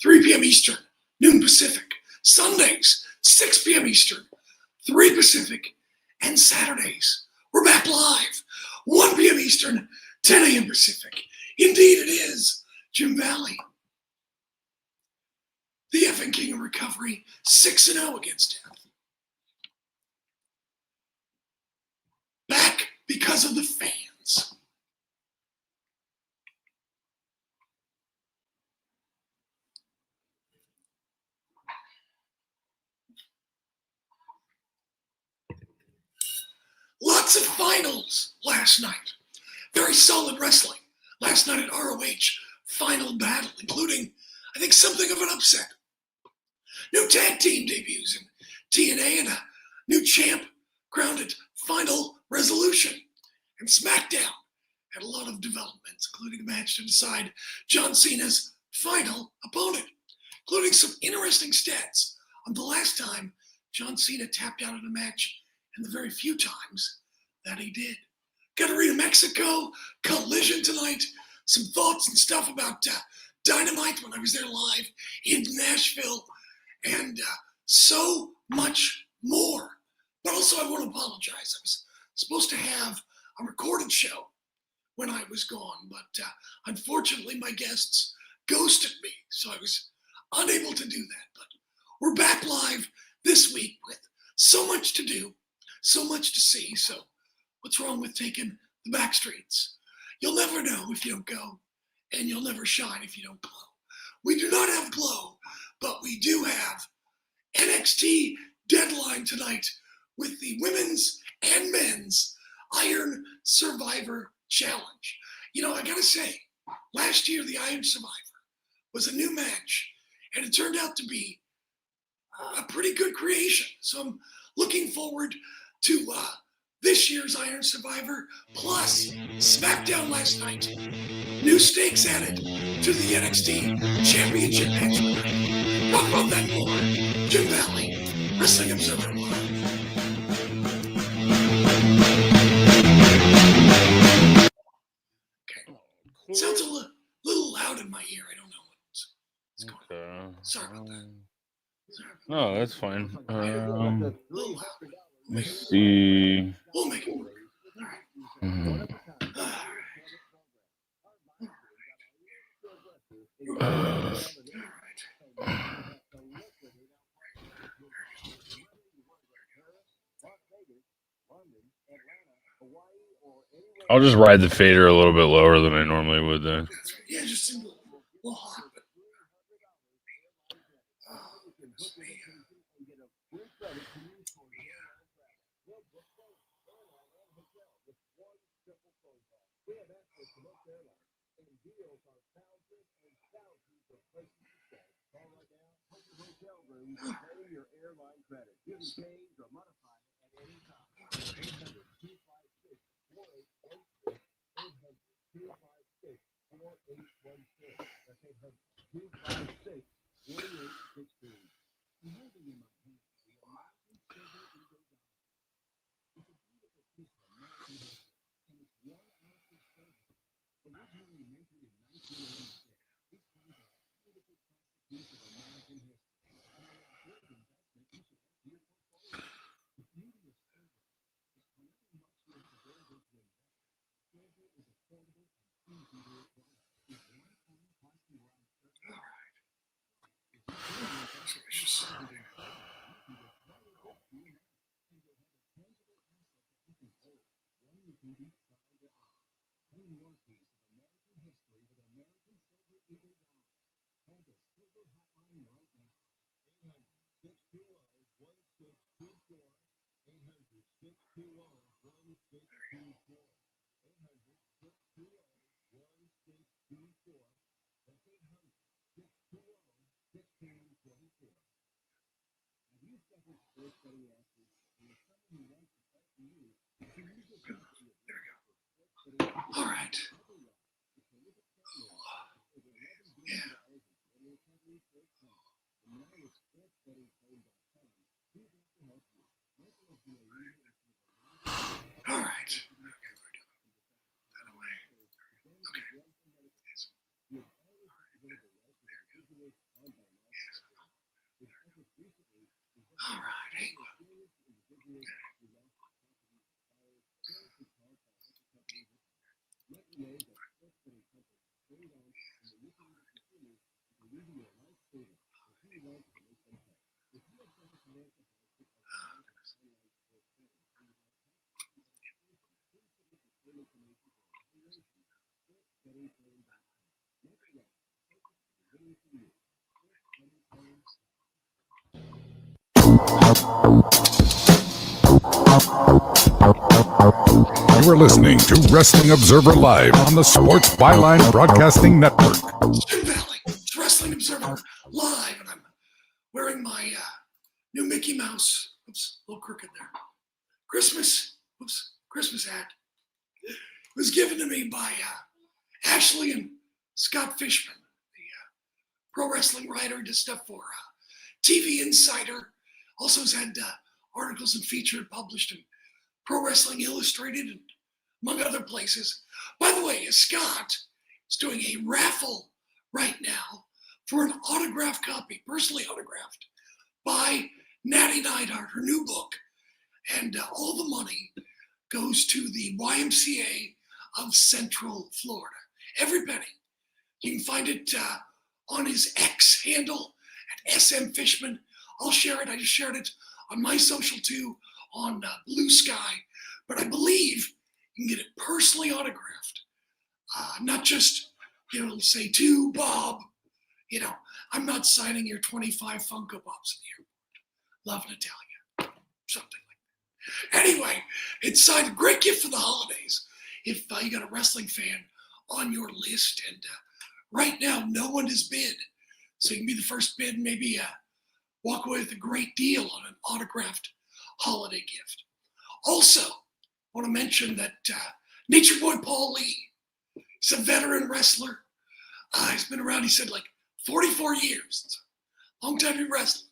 3 p.m. Eastern, noon Pacific. Sundays, 6 p.m. Eastern, 3 Pacific. And Saturdays, we're back live, 1 p.m. Eastern, 10 a.m. Pacific. Indeed it is Jim Valley, the effing king of recovery, 6-0 against death. Back because of the fans. Lots of finals last night. Very solid wrestling last night at ROH Final Battle, including, I think, something of an upset. New tag team debuts in TNA and a new champ crowned at Final Resolution. And Smackdown had a lot of developments, including a match to decide John Cena's final opponent, including some interesting stats on the last time John Cena tapped out in a match and the very few times that he did. Got Arena Mexico, Collision tonight, some thoughts and stuff about Dynamite when I was there live in Nashville, and so much more. But also I want to apologize. I was supposed to have a recorded show when I was gone, but unfortunately my guests ghosted me, so I was unable to do that. But we're back live this week with so much to do, so much to see. So what's wrong with taking the back streets? You'll never know if you don't go, and you'll never shine if you don't glow. We do not have glow, but we do have NXT Deadline tonight with the women's and men's Iron Survivor Challenge. You know, I gotta say, last year the Iron Survivor was a new match, and it turned out to be a pretty good creation. So I'm looking forward to this year's Iron Survivor, plus Smackdown last night. New stakes added to the NXT Championship match. Talk about that more. Jim Valley, Wrestling Observer Live. Okay. Sounds a little loud in my ear. I don't know what's going on. Sorry about that. No, that's fine. A little loud. Let's see. We'll make it work. All right. I'll just ride the fader a little bit lower than I normally would then. Yeah, just seemed a little hot. But, all right. Yeah. All right. Okay, we're doing that away. Okay. Yes. All right. There you go. All right. Hang on. You are listening to Wrestling Observer Live on the Sports Byline Broadcasting Network. Stu Valley, it's Wrestling Observer Live, and I'm wearing my new Mickey Mouse, oops, a little crooked there, Christmas hat. It was given to me by Ashley and Scott Fishman, the pro wrestling writer, does stuff for TV Insider, also has had articles and features published in Pro Wrestling Illustrated and among other places. By the way, Scott is doing a raffle right now for an autographed copy, personally autographed, by Natty Neidhart, her new book. And all the money goes to the YMCA of Central Florida. Every penny. You can find it on his X handle at SM Fishman. I'll share it. I just shared it on my social too, on Blue Sky. But I believe you can get it personally autographed. Not just, say to Bob, I'm not signing your 25 Funko Pops in the airport. Love Natalia. Something like that. Anyway, it's signed. Great gift for the holidays if you got a wrestling fan on your list. And right now, no one has bid. So you can be the first bid and maybe walk away with a great deal on an autographed holiday gift. Also, I want to mention that Nature Boy Paul Lee, he's a veteran wrestler. He's been around, he said, like 44 years. It's a long time to be wrestling.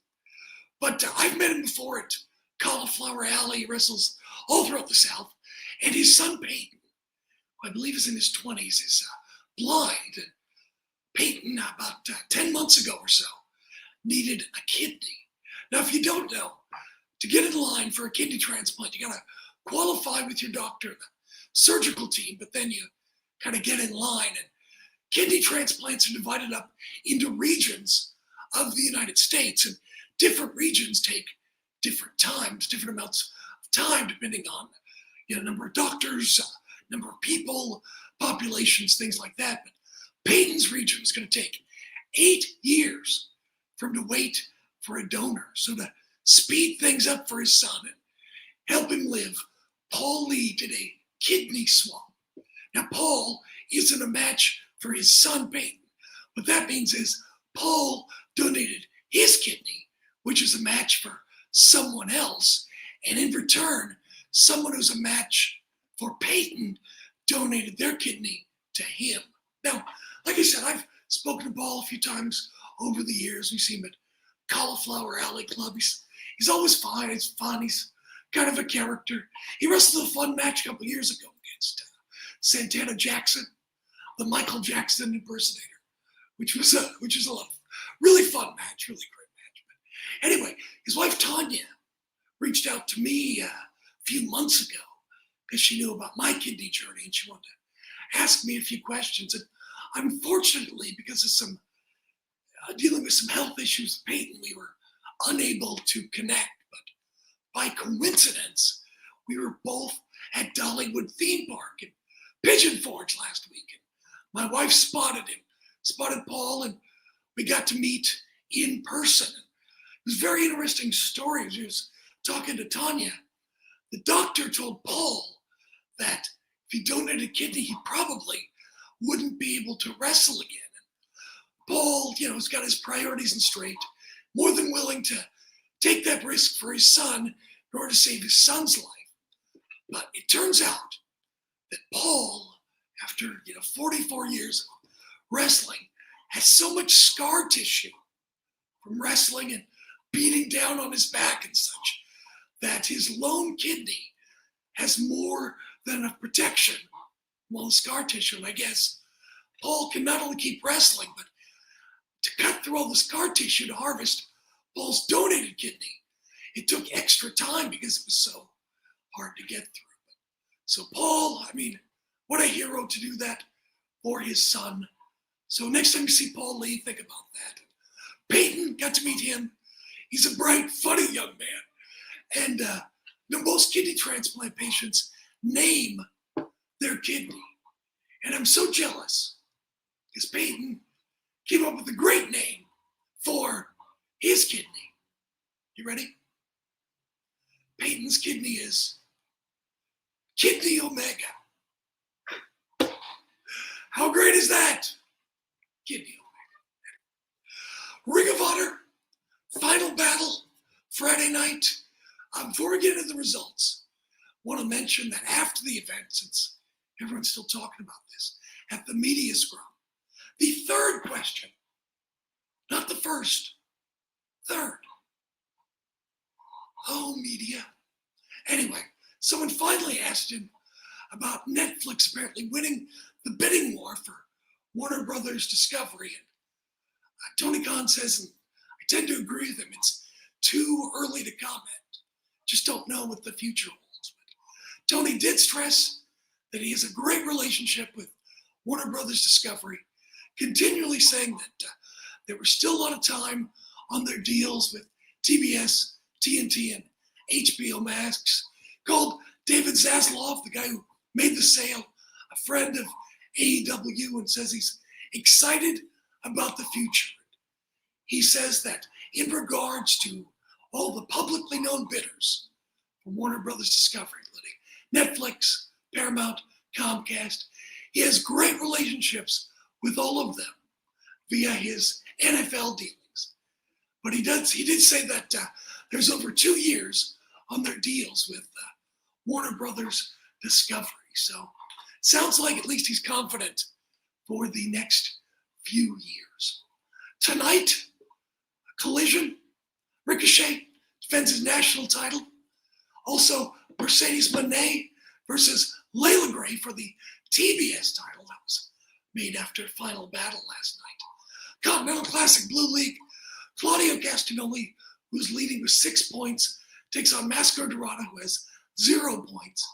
But I've met him before at Cauliflower Alley. He wrestles all throughout the South. And his son, Peyton, who I believe is in his 20s, is blind. And Peyton, about 10 months ago or so, needed a kidney. Now, if you don't know, to get in line for a kidney transplant, you got to qualify with your doctor, the surgical team, but then you kind of get in line. And kidney transplants are divided up into regions of the United States, and different regions take different times, different amounts of time, depending on number of doctors, number of people, populations, things like that. But Peyton's region is going to take 8 years for him to wait for a donor. So to speed things up for his son and help him live, Paul Lee did a kidney swap. Now, Paul isn't a match for his son, Peyton. What that means is Paul donated his kidney, which is a match for someone else. And in return, someone who's a match for Peyton donated their kidney to him. Now, like I said, I've spoken to Paul a few times over the years. We see him at Cauliflower Alley Club. He's always fine. It's fun. He's kind of a character. He wrestled a fun match a couple years ago against Santana Jackson, the Michael Jackson impersonator, which was a lot of really fun match, really great match. But anyway, his wife Tanya reached out to me a few months ago because she knew about my kidney journey and she wanted to ask me a few questions. And unfortunately, because of some dealing with some health issues with Peyton, we were unable to connect. But by coincidence, we were both at Dollywood Theme Park in Pigeon Forge last week. And my wife spotted Paul, and we got to meet in person. It was a very interesting story. As he was talking to Tanya, the doctor told Paul that if he donated a kidney, he probably wouldn't be able to wrestle again. Paul, has got his priorities in straight, more than willing to take that risk for his son in order to save his son's life. But it turns out that Paul, after 44 years of wrestling, has so much scar tissue from wrestling and beating down on his back and such that his lone kidney has more than enough protection from all the scar tissue. And I guess Paul can not only keep wrestling, but to cut through all the scar tissue to harvest Paul's donated kidney. It took extra time because it was so hard to get through. So Paul, what a hero to do that for his son. So next time you see Paul Lee, think about that. Peyton, got to meet him. He's a bright, funny young man. And most kidney transplant patients name their kidney. And I'm so jealous because Peyton came up with a great name for his kidney. You ready? Peyton's kidney is Kidney Omega. How great is that? Kidney Omega. Ring of Honor, Final Battle, Friday night. Before we get into the results, I want to mention that after the event, since everyone's still talking about this, at the media scrum, the third question, not the first, third. Oh, media. Anyway, someone finally asked him about Netflix apparently winning the bidding war for Warner Brothers Discovery. And Tony Khan says, and I tend to agree with him, it's too early to comment. Just don't know what the future holds. But Tony did stress that he has a great relationship with Warner Brothers Discovery, continually saying that there was still a lot of time on their deals with TBS, TNT, and HBO Max. Called David Zaslav, the guy who made the sale, a friend of AEW, and says he's excited about the future. He says that in regards to all the publicly known bidders for Warner Brothers Discovery, including Netflix, Paramount, Comcast, he has great relationships with all of them via his NFL dealings. But he did say that there's over 2 years on their deals with Warner Brothers Discovery. So sounds like at least he's confident for the next few years. Tonight, a collision. Ricochet defends his national title. Also, Mercedes Moné versus Layla Gray for the TBS title that was made after Final Battle last night. Continental Classic Blue League. Claudio Castagnoli, who's leading with 6 points, takes on Masco Dorado, who has 0 points.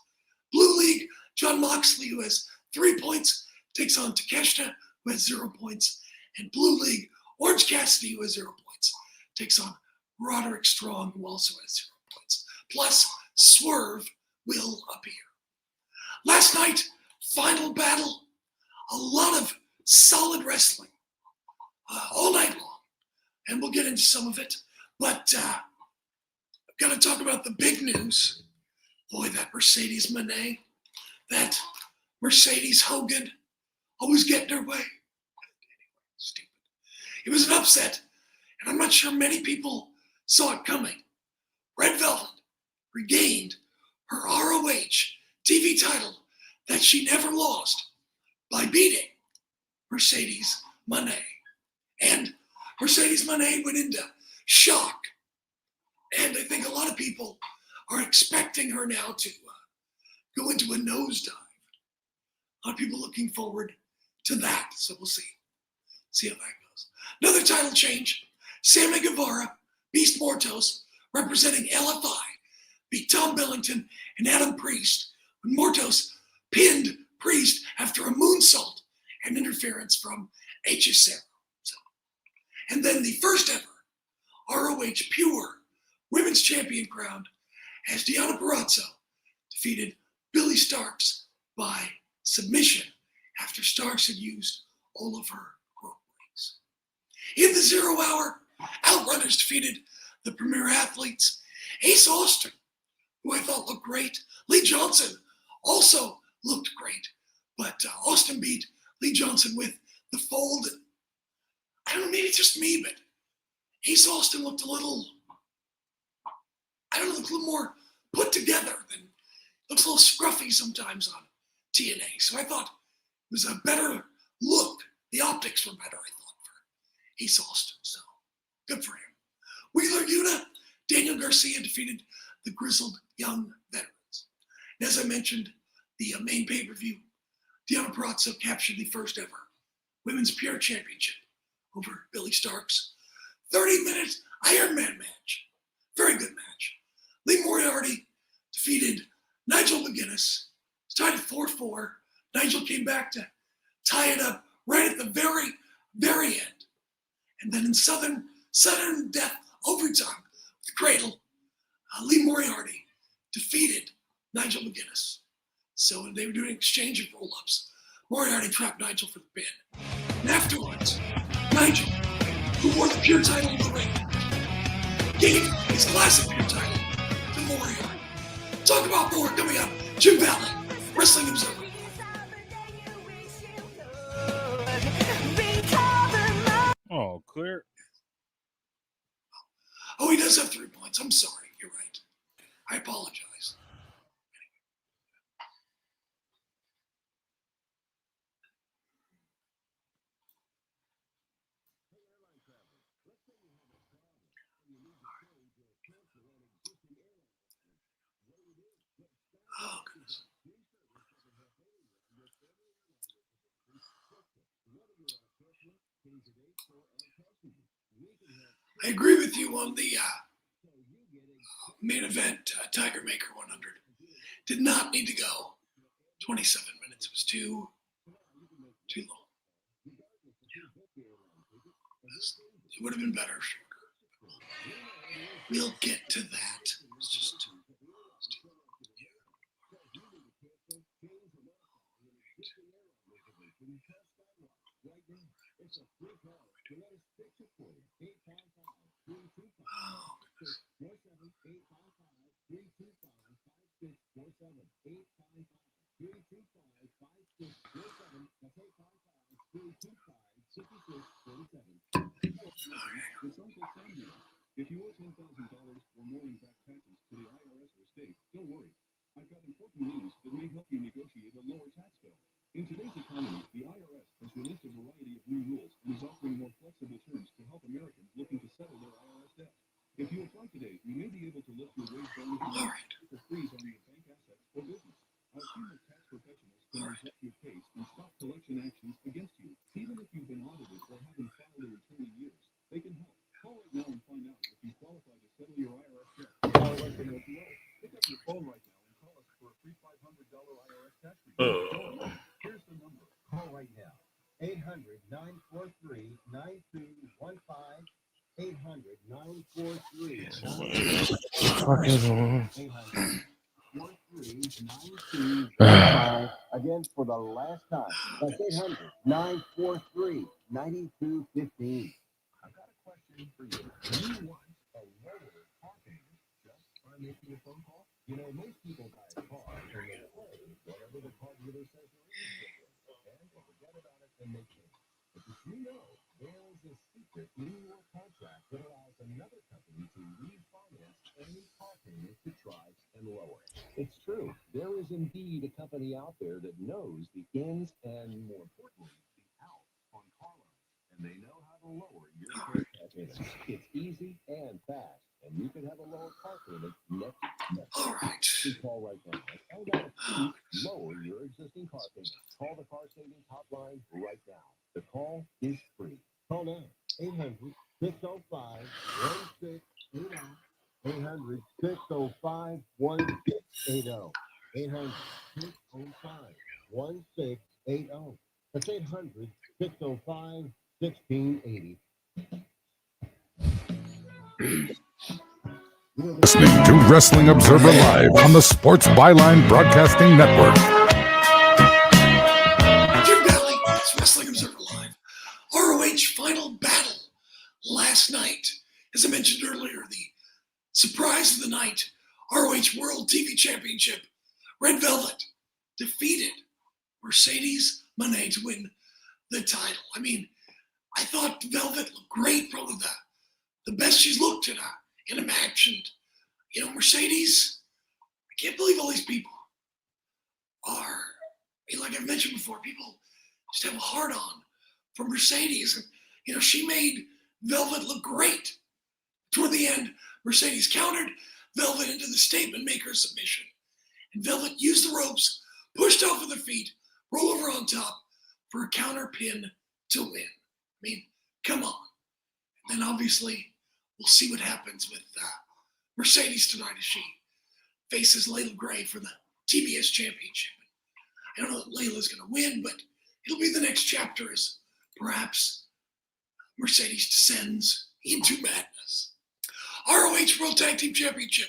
Blue League, John Moxley, who has 3 points, takes on Takeshita, who has 0 points. And Blue League, Orange Cassidy, who has 0 points, takes on Roderick Strong, who also has 0 points. Plus, Swerve will appear. Last night, Final Battle, a lot of solid wrestling all night long. And we'll get into some of it. But I've got to talk about the big news. Boy, that Mercedes Moné, that Mercedes Hogan, always getting her way. Stupid. It was an upset, and I'm not sure many people saw it coming. Red Velvet regained her ROH TV title that she never lost by beating Mercedes Moné. And Mercedes Moné went into shock. And I think a lot of people are expecting her now to go into a nosedive. A lot of people looking forward to that. So we'll see how that goes. Another title change. Sammy Guevara, Beast Mortos, representing LFI, beat Tom Billington and Adam Priest when Mortos pinned Priest after a moonsault and interference from HSM. And then the first ever ROH Pure Women's Champion crowned as Deonna Purrazzo defeated Billy Starks by submission after Starks had used all of her rope breaks. In the 0 hour, Outrunners defeated the Premier Athletes. Ace Austin, who I thought looked great. Lee Johnson also looked great. But Austin beat Lee Johnson with the fold. I don't know, maybe it's just me, but Ace Austin looked a little more put together than, looks a little scruffy sometimes on TNA. So I thought it was a better look. The optics were better, I thought, for Ace Austin. So good for him. Wheeler Yuta, Daniel Garcia defeated the grizzled young veterans. And as I mentioned, the main pay-per-view, Deonna Purrazzo captured the first ever Women's Pure Championship over Billy Starks. 30 minutes Iron Man match. Very good match. Lee Moriarty defeated Nigel McGuinness. It's tied at 4-4. Nigel came back to tie it up right at the very, very end. And then in sudden death overtime with Cradle, Lee Moriarty defeated Nigel McGuinness. So they were doing an exchange of roll-ups. Moriarty trapped Nigel for the pin. And afterwards, Nigel, who wore the pure title in the ring, gave his classic pure title to Moriarty. Talk about more coming up. Jim Valley, Wrestling Observer. Oh, clear. Oh, he does have 3 points. I'm sorry. You're right. I apologize. Oh, goodness. I agree with you on the main event, Tiger Maker 100. Did not need to go 27 minutes. It was too long. It would have been better shorter. We'll get to that. It's just oh, goodness. If you owe $10,000 or more in back taxes to the IRS or state, don't worry. I've got important news that may help you negotiate a lower tax bill. In today's economy, the IRS has released a variety of new rules and is offering more flexible terms to help Americans looking to settle their IRS debt. If you apply today, you may be able to lift your wage bonus or freeze on your bank assets or business. Our team of tax professionals can resolve your case and stop collection actions against you. Even if you've been audited or haven't filed a return in years, they can help. Call right now and find out if you qualify to settle your IRS debt. Pick up your phone right now and call us for a free $500 IRS tax refund. Here's the number. Call right now. 800-943-9215. 800-943-9215. Again, for the last time. That's 800-943-9215. I've got a question for you. Do you want a lower car payment just by making a phone call? You know, most people buy a car and they pay whatever the car dealer says there is, and forget about it and make change. But did you know there is a secret in your contract that allows another company to refinance any car payment to try and lower it? It's true. There is indeed a company out there that knows the ins and, more importantly, the outs on car loans, and they know how to lower your car payment. It's easy and fast, and you can have a lower car payment next month. All right. You call right now and find out if you lower your existing car payment. Call the car savings hotline right now. The call is free. Call now. 800-605-1680. 800-605-1680. 800-605-1680. That's 800-605-1680. Listening to Wrestling Observer Live on the Sports Byline Broadcasting Network. Jim Valley, it's Wrestling Observer Live. ROH Final Battle last night. As I mentioned earlier, the surprise of the night, ROH World TV Championship. Red Velvet defeated Mercedes Moné to win the title. I mean, I thought Velvet looked great, probably the best she's looked in a match. And, you know, Mercedes, I can't believe all these people are, like I've mentioned before, people just have a hard on for Mercedes. And, you know, she made Velvet look great. Toward the end, Mercedes countered Velvet into the statement maker submission. And Velvet used the ropes, pushed off with her feet, roll over on top for a counter pin to win. I mean, Come on. And then obviously we'll see what happens with Mercedes tonight as she faces Layla Gray for the TBS Championship. I don't know that Layla's going to win, but it'll be the next chapter as perhaps Mercedes descends into madness. ROH World Tag Team Championship.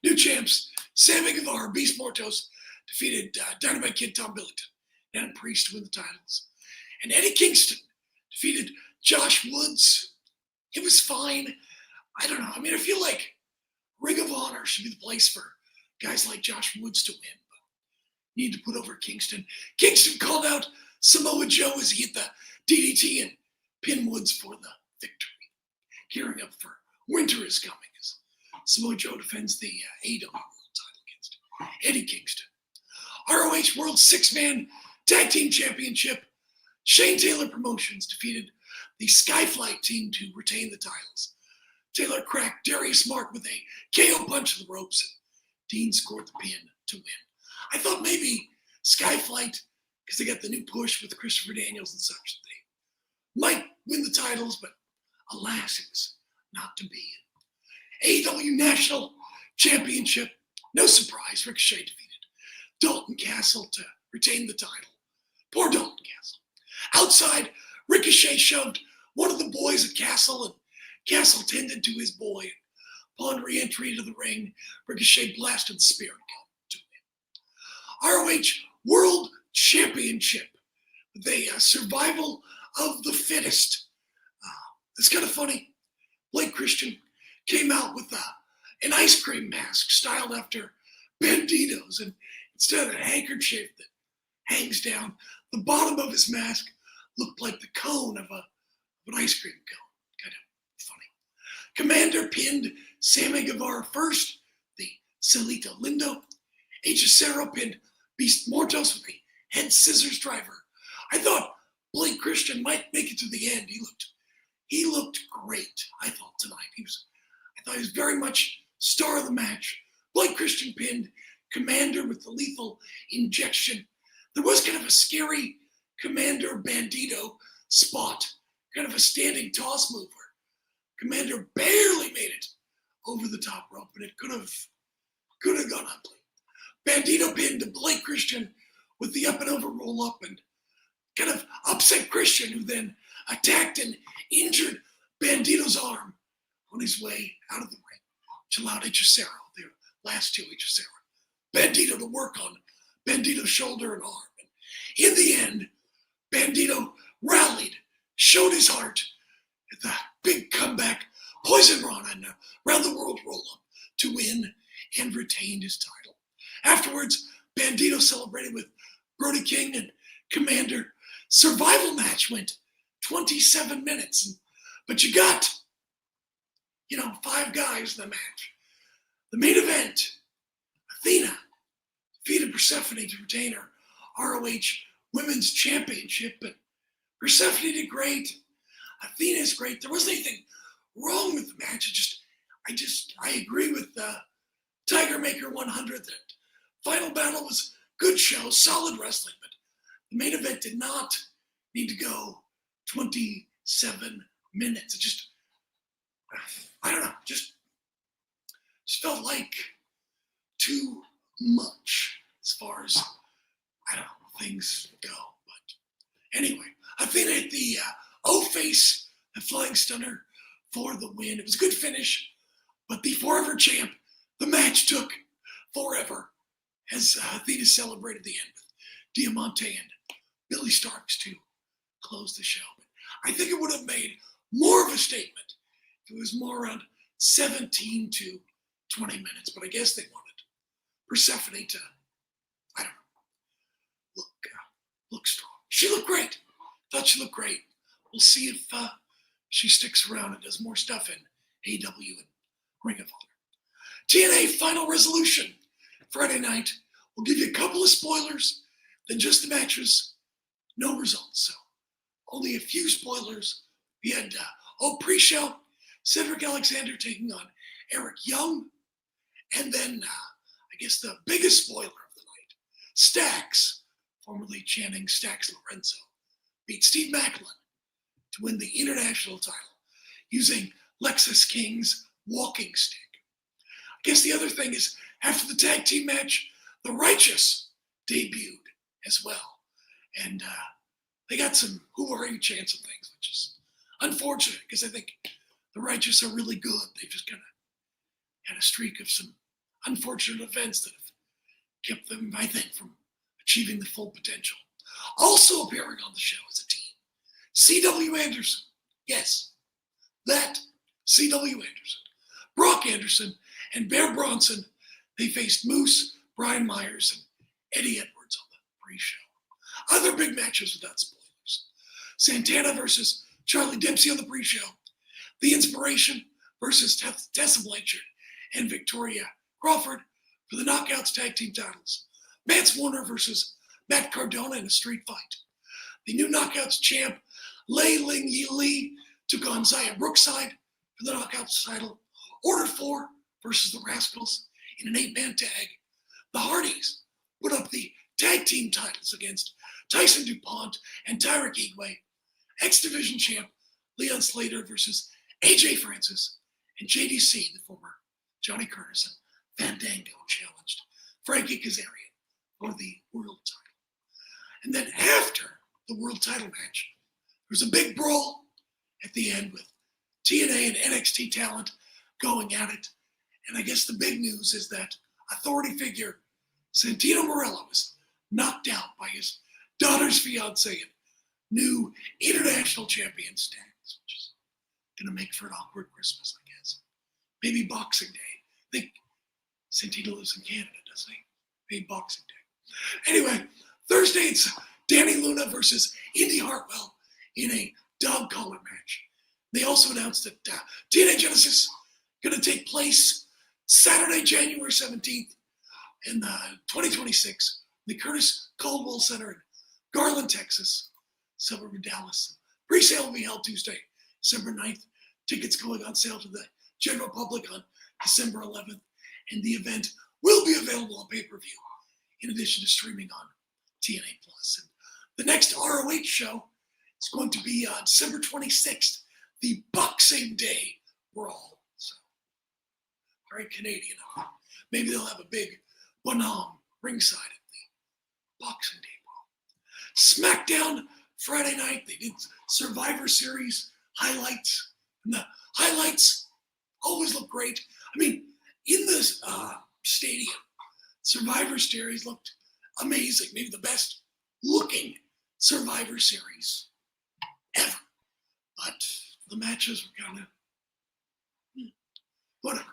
New champs, Sammy Guevara, Beast Mortos, defeated Dynamite Kid Tom Billington and Priest to win the titles. And Eddie Kingston defeated Josh Woods. It was fine. I don't know. I mean, I feel like Ring of Honor should be the place for guys like Josh Woods to win. But need to put over Kingston. Kingston called out Samoa Joe as he hit the DDT and pinned Woods for the victory. Gearing up for winter is coming as Samoa Joe defends the AEW World title against Eddie Kingston. ROH World Six-Man Tag Team Championship. Shane Taylor Promotions defeated the Skyflight team to retain the titles. Taylor cracked Darius Mark with a KO punch to the ropes, and Dean scored the pin to win. I thought maybe Skyflight, because they got the new push with Christopher Daniels and such, they might win the titles, but alas, it was not to be. AEW National Championship, no surprise, Ricochet defeated Dalton Castle to retain the title. Poor Dalton Castle. Outside, Ricochet shoved one of the boys at Castle, and Castle tended to his boy. Upon re-entry to the ring, Ricochet blasted the Spirit Gun to win. ROH World Championship with a survival of the fittest. It's kind of funny. Blake Christian came out with an ice cream mask styled after Bandito's, and instead of a handkerchief that hangs down, the bottom of his mask looked like the cone of an ice cream cone. Kind of funny. Commander pinned Sammy Guevara first, the Celito Lindo. Hechicero pinned Beast Mortos with the head scissors driver. I thought Blake Christian might make it to the end. He looked great, I thought, tonight. I thought he was very much star of the match. Blake Christian pinned Commander with the lethal injection. There was kind of a scary Commander Bandito spot, kind of a standing toss move where Commander barely made it over the top rope, and it could have gone ugly. Bandito pinned Blake Christian with the up and over roll up and kind of upset Christian, who then attacked and injured Bandito's arm on his way out of the ring, which allowed Hechicero, the last two Hechicero, Bandito to work on Bandito's shoulder and arm. And in the end, Bandito rallied, showed his heart at the big comeback Poison Rana and round the world roll up to win and retained his title. Afterwards, Bandito celebrated with Brody King and Commander. Survival match went 27 minutes, but you got, 5 guys in the match. The main event, Athena defeated Persephone to retain her ROH Women's Championship, but Persephone did great. Athena is great. There wasn't anything wrong with the match. I agree with Tiger Maker 100 that Final Battle was good show, solid wrestling, but the main event did not need to go 27 minutes. It just, I don't know, just felt like too much as far as, things go. But anyway, Athena hit the O-face, the Flying Stunner for the win. It was a good finish, but the Forever Champ, the match took forever as Athena celebrated the end with Diamante and Billy Starks to close the show. But I think it would have made more of a statement if it was more around 17 to 20 minutes, but I guess they wanted Persephone to, look strong. She looked great. Thought she looked great. We'll see if she sticks around and does more stuff in AEW and Ring of Honor. TNA Final Resolution Friday night. We'll give you a couple of spoilers, then just the matches, no results. So only a few spoilers. We had pre-show, Cedric Alexander taking on Eric Young, and then I guess the biggest spoiler of the night, Stax, formerly Channing Stax Lorenzo, beat Steve Macklin to win the international title using Lexus King's walking stick. I guess the other thing is, after the tag team match, the Righteous debuted as well. And they got some who are you chants and things, which is unfortunate because I think the Righteous are really good. They've just kind of had a streak of some unfortunate events that have kept them, I think, from achieving the full potential. Also appearing on the show as a team, C.W. Anderson. Yes, that C.W. Anderson. Brock Anderson and Bear Bronson, they faced Moose, Brian Myers, and Eddie Edwards on the pre-show. Other big matches without spoilers. Santana versus Charlie Dempsey on the pre-show. The Inspiration versus Tessa Blanchard and Victoria Crawford for the Knockouts Tag Team titles. Mance Warner versus Matt Cardona in a street fight. The new Knockouts champ, Lei Ling Yi Lee, took on Zaya Brookside for the Knockouts title. Order 4 versus the Rascals in an 8-man tag. The Hardys put up the tag team titles against Tyson DuPont and Tyrick Igwe. X Division champ Leon Slater versus AJ Francis and JDC, the former Johnny Curtis and Fandango, challenged Frankie Kazarian for the world title. And then after the world title match, there was a big brawl at the end with TNA and NXT talent going at it. And I guess the big news is that authority figure Santino Marella was knocked out by his daughter's fiance and new international champion Staggs, which is going to make for an awkward Christmas, I guess. Maybe Boxing Day. I think Santino lives in Canada, doesn't he? Maybe Boxing Day. Anyway, Thursday it's Danny Luna versus Indy Hartwell in a dog collar match. They also announced that TNA Genesis going to take place Saturday, January 17th in 2026, the Curtis Caldwell Center in Garland, Texas, suburb of Dallas. Pre-sale will be held Tuesday, December 9th. Tickets going on sale to the general public on December 11th, and the event will be available on pay-per-view in addition to streaming on TNA+. And the next ROH show is going to be on December 26th, the Boxing Day Brawl. So, very Canadian. Maybe they'll have a big Bonhomme ringside at the Boxing Day Brawl. SmackDown Friday night, they did Survivor Series highlights. And the highlights always look great. I mean, in this stadium, Survivor Series looked amazing. Maybe the best looking Survivor Series ever. But the matches were kind of whatever.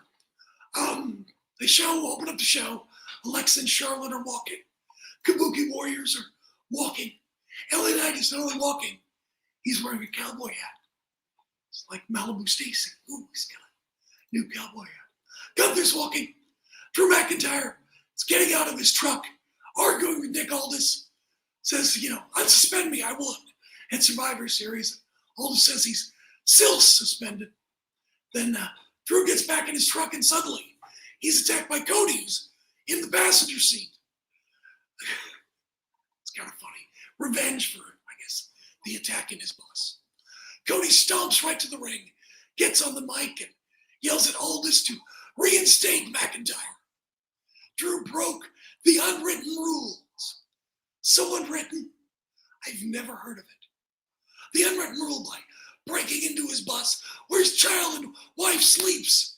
They open up the show. Alexa and Charlotte are walking. Kabuki Warriors are walking. LA Knight is not only walking, he's wearing a cowboy hat. It's like Malibu Stacy. Ooh, he's got a new cowboy hat. Gunther's walking. Drew McIntyre is getting out of his truck, arguing with Nick Aldis. Says, unsuspend me, I won. At Survivor Series, Aldis says he's still suspended. Then Drew gets back in his truck and suddenly he's attacked by Cody, who's in the passenger seat. It's kind of funny. Revenge for, I guess, the attack in his bus. Cody stomps right to the ring, gets on the mic, and yells at Aldis to reinstate McIntyre. Drew broke the unwritten rules. So unwritten, I've never heard of it. The unwritten rule by breaking into his bus where his child and wife sleeps.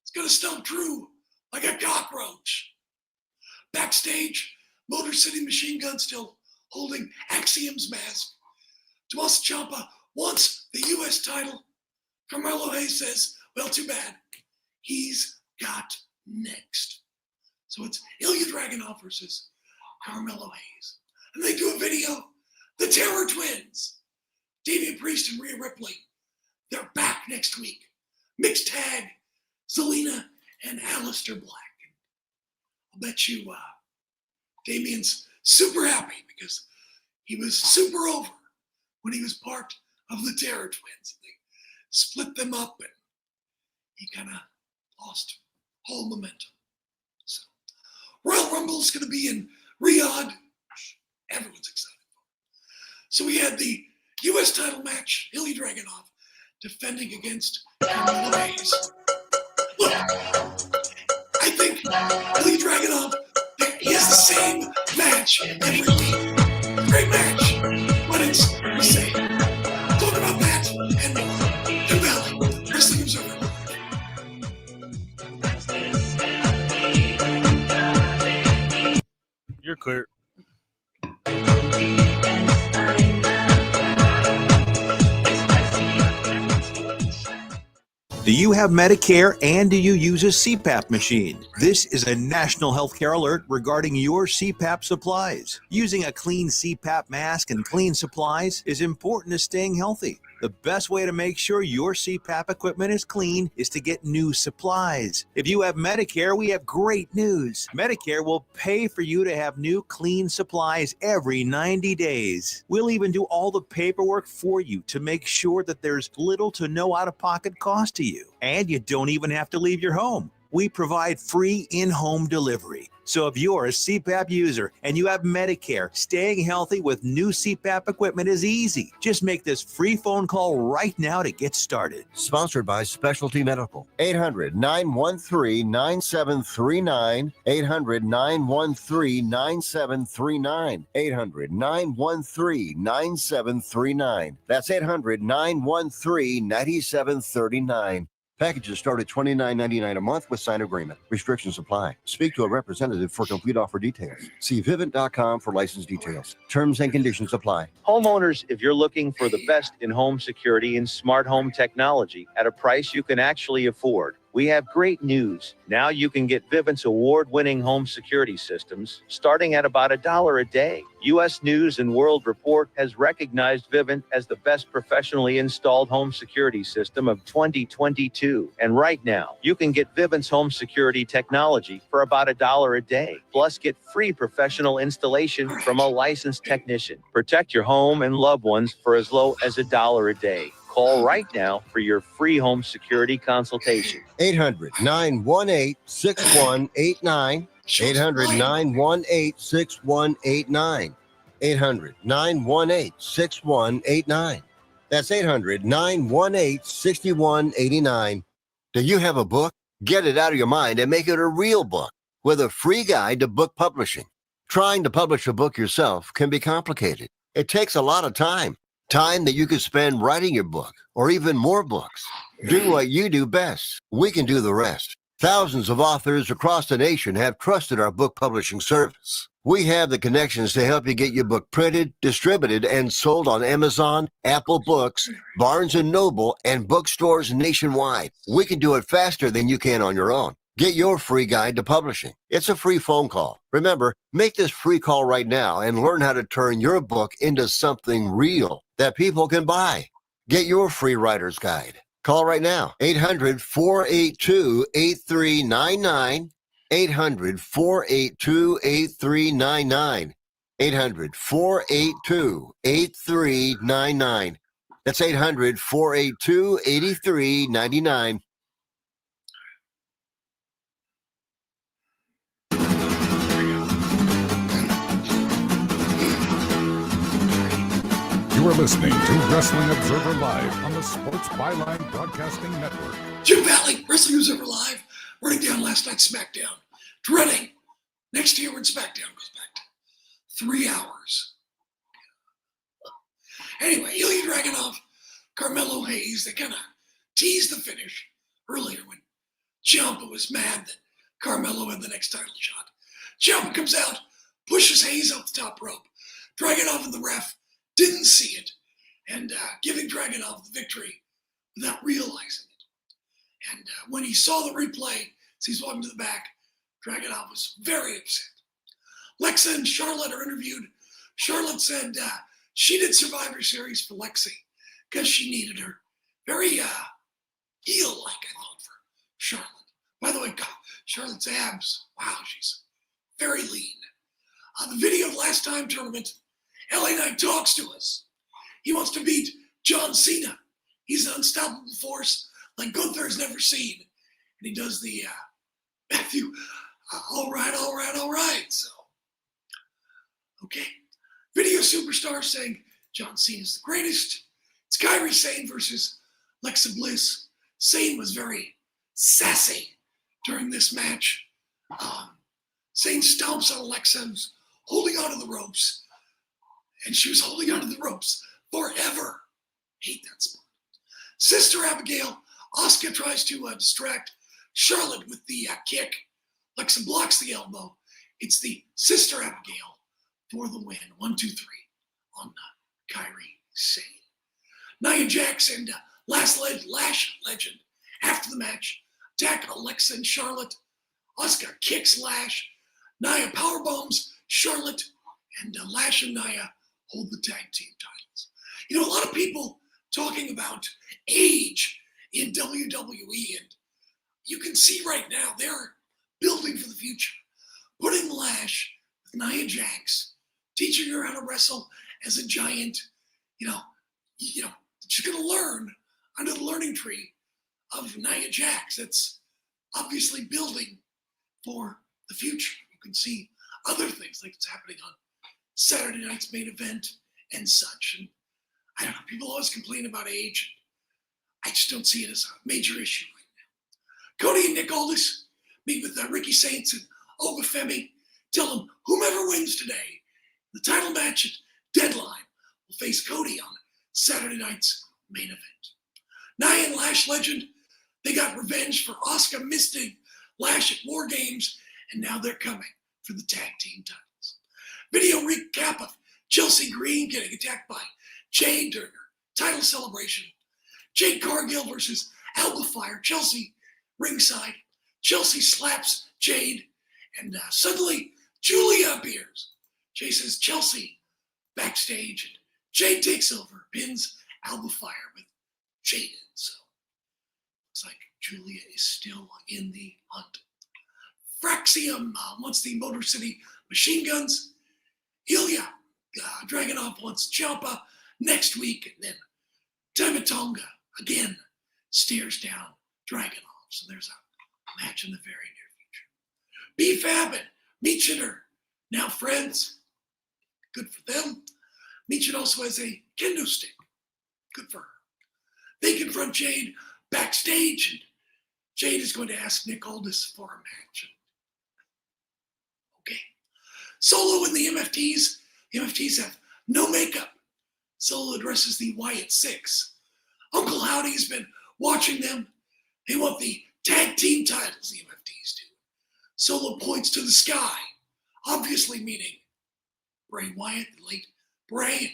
It's going to stomp Drew like a cockroach. Backstage, Motor City Machine Gun still holding Axiom's mask. Tommaso Ciampa wants the U.S. title. Carmelo Hayes says, well, too bad. He's got next. So it's Ilya Dragunov versus Carmelo Hayes. And they do a video, the Terror Twins, Damian Priest and Rhea Ripley. They're back next week. Mixed tag, Zelina and Aleister Black. I'll bet you Damian's super happy because he was super over when he was part of the Terror Twins. They split them up and he kind of lost all momentum. So, Royal Rumble is going to be in Riyadh. Everyone's excited for it. So we had the U.S. title match, Ilya Dragunov defending against Carmelo Hayes. Look, I think Ilya Dragunov, he has the same match every week. Great match, but it's the same. Talk about that and more. Jim Valley, Wrestling Observer. You're clear. Do you have Medicare and do you use a CPAP machine? This is a national healthcare alert regarding your CPAP supplies. Using a clean CPAP mask and clean supplies is important to staying healthy. The best way to make sure your CPAP equipment is clean is to get new supplies. If you have Medicare, we have great news. Medicare will pay for you to have new clean supplies every 90 days. We'll even do all the paperwork for you to make sure that there's little to no out-of-pocket cost to you. And you don't even have to leave your home. We provide free in-home delivery. So if you're a CPAP user and you have Medicare, staying healthy with new CPAP equipment is easy. Just make this free phone call right now to get started. Sponsored by Specialty Medical. 800-913-9739. 800-913-9739. 800-913-9739. That's 800-913-9739. Packages start at $29.99 a month with sign agreement. Restrictions apply. Speak to a representative for complete offer details. See Vivint.com for license details. Terms and conditions apply. Homeowners, if you're looking for the best in home security and smart home technology at a price you can actually afford, we have great news. Now you can get Vivint's award-winning home security systems starting at about $1 a day. U.S. News and World Report has recognized Vivint as the best professionally installed home security system of 2022. And right now, you can get Vivint's home security technology for about $1 a day. Plus, get free professional installation from a licensed technician. Protect your home and loved ones for as low as $1 a day. Call right now for your free home security consultation. 800-918-6189. 800-918-6189. 800-918-6189. That's 800-918-6189. Do you have a book? Get it out of your mind and make it a real book with a free guide to book publishing. Trying to publish a book yourself can be complicated. It takes a lot of time. Time that you could spend writing your book, or even more books. Do what you do best. We can do the rest. Thousands of authors across the nation have trusted our book publishing service. We have the connections to help you get your book printed, distributed, and sold on Amazon, Apple Books, Barnes & Noble, and bookstores nationwide. We can do it faster than you can on your own. Get your free guide to publishing. It's a free phone call. Remember, make this free call right now and learn how to turn your book into something real that people can buy. Get your free writer's guide. Call right now. 800-482-8399. 800-482-8399. 800-482-8399. That's 800-482-8399. You are listening to Wrestling Observer Live on the Sports Byline Broadcasting Network. Jim Valley, Wrestling Observer Live, running down last night's Smackdown. Dreading next year when Smackdown goes back to 3 hours. Anyway, Ilya Dragunov, Carmelo Hayes, they kind of teased the finish earlier when Ciampa was mad that Carmelo had the next title shot. Ciampa comes out, pushes Hayes off the top rope. Dragunov and the ref didn't see it, and giving Dragunov the victory without realizing it. And when he saw the replay, as he's walking to the back, Dragunov was very upset. Lexa and Charlotte are interviewed. Charlotte said she did Survivor Series for Lexi because she needed her. Very heel-like, I thought, for Charlotte. By the way, God, Charlotte's abs, wow, she's very lean. The video of last time tournament, LA Knight talks to us. He wants to beat John Cena. He's an unstoppable force like Gunther has never seen. And he does the Matthew, all right. So, okay. Video superstar saying John Cena's the greatest. It's Kairi Sane versus Alexa Bliss. Sane was very sassy during this match. Sane stomps on Alexa, who's holding onto the ropes. And she was holding onto the ropes forever. Hate that spot. Sister Abigail, Asuka tries to distract Charlotte with the kick. Alexa blocks the elbow. It's the Sister Abigail for the win. 1, 2, 3 on Kairi Sane. Nia Jax and Lash Legend after the match attack Alexa and Charlotte. Asuka kicks Lash. Nia powerbombs Charlotte, and Lash and Nia hold the tag team titles. You know, a lot of people talking about age in WWE, and you can see right now they're building for the future. Putting Lash with Nia Jax, teaching her how to wrestle as a giant, she's going to learn under the learning tree of Nia Jax. That's obviously building for the future. You can see other things like it's happening on Saturday night's main event and such. And I don't know, people always complain about age. I just don't see it as a major issue right now. Cody and Nick Aldis meet with Ricky Saints and Olga Femi. Tell them whomever wins today, the title match at Deadline will face Cody on Saturday night's main event. Nia and Lash Legend, they got revenge for Asuka misting Lash at War Games, and now they're coming for the tag team titles. Video recap of Chelsea Green getting attacked by Jade during her title celebration. Jade Cargill versus Alba Fire. Chelsea ringside. Chelsea slaps Jade, and suddenly Julia appears. Chases Chelsea backstage, and Jade takes over, pins Alba Fire with Jade. So looks like Julia is still in the hunt. Fraxium wants the Motor City machine guns. Ilya Dragunov wants Ciampa next week, and then Tamatonga again stares down Dragunov. So there's a match in the very near future. B-Fab and Michin are now friends. Good for them. Michin also has a kendo stick. Good for her. They confront Jade backstage, and Jade is going to ask Nick Aldis for a match. Okay. Solo and the MFTs. The MFTs have no makeup. Solo addresses the Wyatt Six. Uncle Howdy's been watching them. They want the tag team titles, the MFTs do. Solo points to the sky, obviously meaning Bray Wyatt, the late Bray.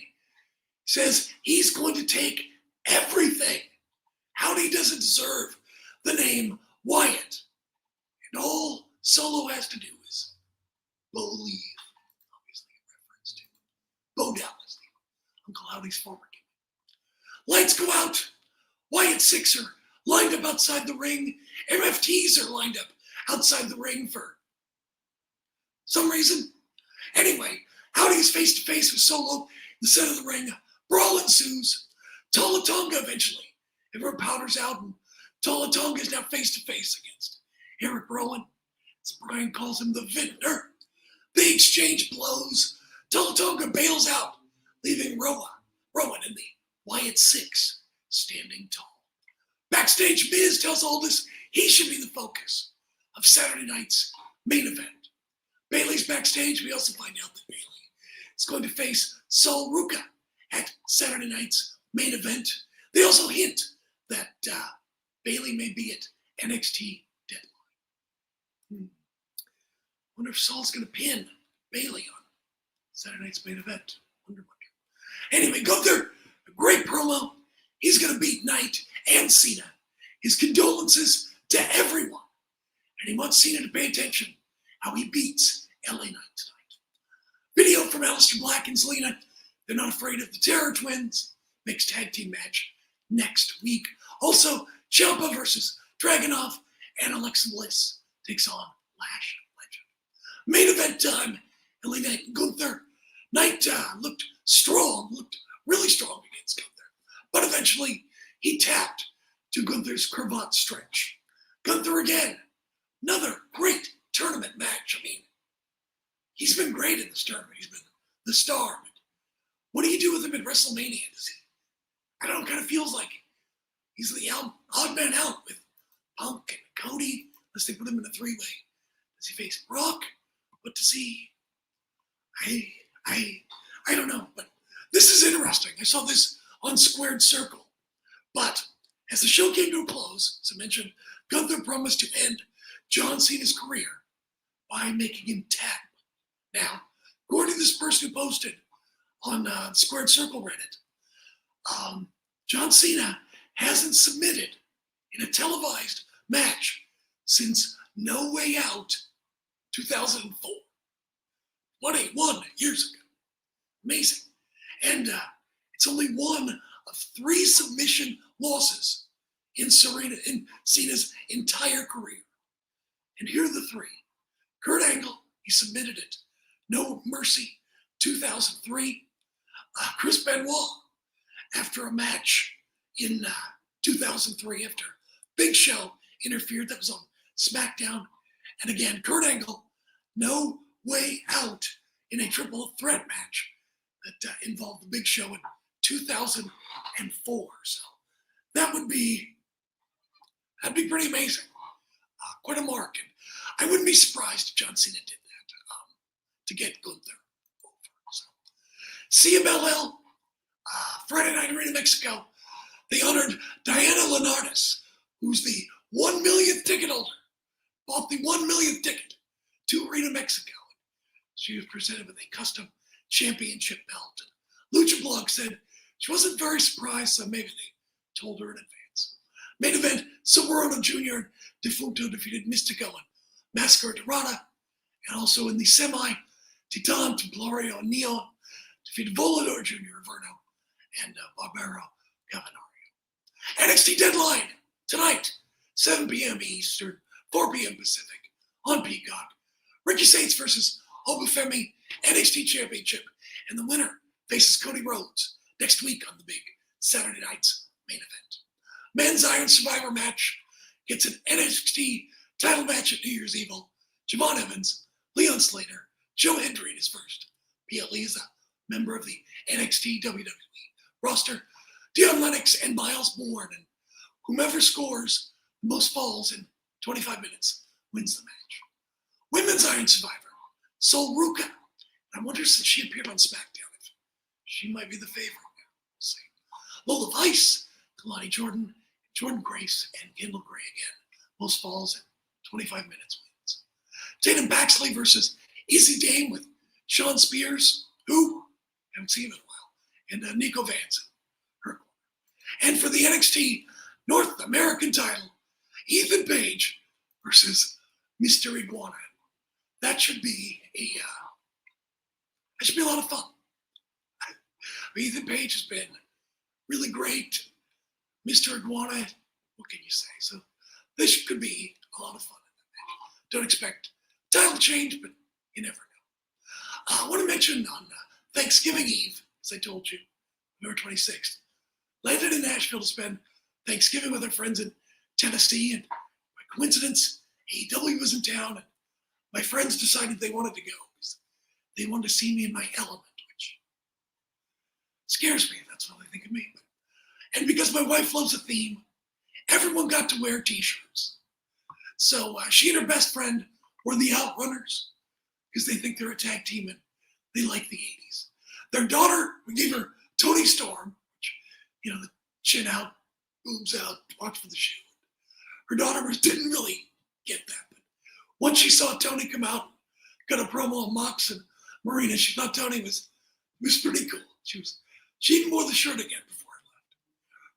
Says he's going to take everything. Howdy doesn't deserve the name Wyatt. And all Solo has to do is believe. Obviously a reference to Bo Dallas, Uncle Howdy's former king. Lights go out. Wyatt Six are lined up outside the ring. MFTs are lined up outside the ring for some reason. Anyway, Howdy's face to face with Solo in the center of the ring. Brawl ensues. Tonga eventually. Everyone powders out, and Tonga is now face to face against Eric Rowan. As Brian calls him the Vintner. They exchange blows. Tonga bails out, leaving Rowan and the Wyatt Six standing tall. Backstage, Miz tells Aldis he should be the focus of Saturday night's main event. Bailey's backstage. We also find out that Bailey is going to face Sol Ruka at Saturday night's main event. They also hint that Bailey may be at NXT Deadline. Wonder if Sol's going to pin Bailey on Saturday night's main event. Wonder. Anyway, Gunther, a great promo. He's going to beat Knight and Cena. His condolences to everyone. And he wants Cena to pay attention how he beats LA Knight tonight. Video from Aleister Black and Zelina. They're not afraid of the Terror Twins. Mixed tag team match next week. Also, Ciampa versus Dragunov and Alexa Bliss takes on Lash Legend. Main event time. LA Knight and Gunther. Knight looked really strong against Gunther. But eventually, he tapped to Gunther's cravat stretch. Gunther again. Another great tournament match. I mean, he's been great in this tournament. He's been the star. what do you do with him at WrestleMania? I don't know, kind of feels like he's the odd man out with Punk and Cody, unless they put him in a three-way. Does he face Brock? What does he? I don't know, but this is interesting. I saw this on Squared Circle. But as the show came to a close, as I mentioned, Gunther promised to end John Cena's career by making him tap. Now, according to this person who posted on Squared Circle Reddit, John Cena hasn't submitted in a televised match since No Way Out 2004. 21 years ago. Amazing. And it's only one of 3 submission losses in Cena's entire career. And here are the 3. Kurt Angle, he submitted it. No Mercy, 2003. Chris Benoit, after a match in 2003, after Big Show interfered, that was on Smackdown. And again, Kurt Angle, No Way Out in a triple threat match that involved the Big Show in 2004. So that'd be pretty amazing. Quite a mark. And I wouldn't be surprised if John Cena did that to get Gunther over. So, CMLL, Friday Night Arena Mexico, they honored Diana Linares, who's the 1 millionth ticket holder, bought the 1 millionth ticket to Arena Mexico. She was presented with a custom championship belt. Lucha Blog said she wasn't very surprised, so maybe they told her in advance. Main event, Silverado Jr. and Defunto defeated Mystico and Mascara Dorada. And also in the semi, Titan Templario and Neon defeated Volador Jr. Inferno and Barbaro Cavernario. NXT Deadline tonight, 7 p.m. Eastern, 4 p.m. Pacific on Peacock. Ricky Saints versus Obafemi NXT Championship, and the winner faces Cody Rhodes next week on the big Saturday night's main event. Men's Iron Survivor match gets an NXT title match at New Year's Eve. Javon Evans, Leon Slater, Joe Hendry in his first. PLE is a member of the NXT WWE roster. Deion Lennox and Miles Bourne, and whomever scores the most falls in 25 minutes wins the match. Women's Iron Survivor, Sol Ruka. I wonder, since she appeared on SmackDown, if she might be the favorite now. We'll see. Lola Vice, Kalani Jordan, Jordan Grace, and Kendall Gray again. Most falls in 25 minutes wins. Tatum Baxley versus Izzy Dame with Sean Spears, who haven't seen him in a while, and Nico Vance, her corner. And for the NXT North American title, Ethan Page versus Mr. Iguana. That should be a lot of fun. Ethan Page has been really great. Mr. Iguana, what can you say? So this could be a lot of fun. Don't expect title change, but you never know. I want to mention on Thanksgiving Eve, as I told you, November 26th, landed in Nashville to spend Thanksgiving with our friends in Tennessee, and by coincidence, AEW was in town, and my friends decided they wanted to go because they wanted to see me in my element, which scares me. That's what they think of me. And because my wife loves a theme, everyone got to wear T-shirts. So she and her best friend were the Outrunners because they think they're a tag team and they like the 80s. Their daughter, we gave her Tony Storm, which, the chin out, boobs out, watch for the shoe. Her daughter didn't really get that. But once she saw Tony come out, got a promo on Mox and Marina, she thought Tony was pretty cool. She even wore the shirt again before I left.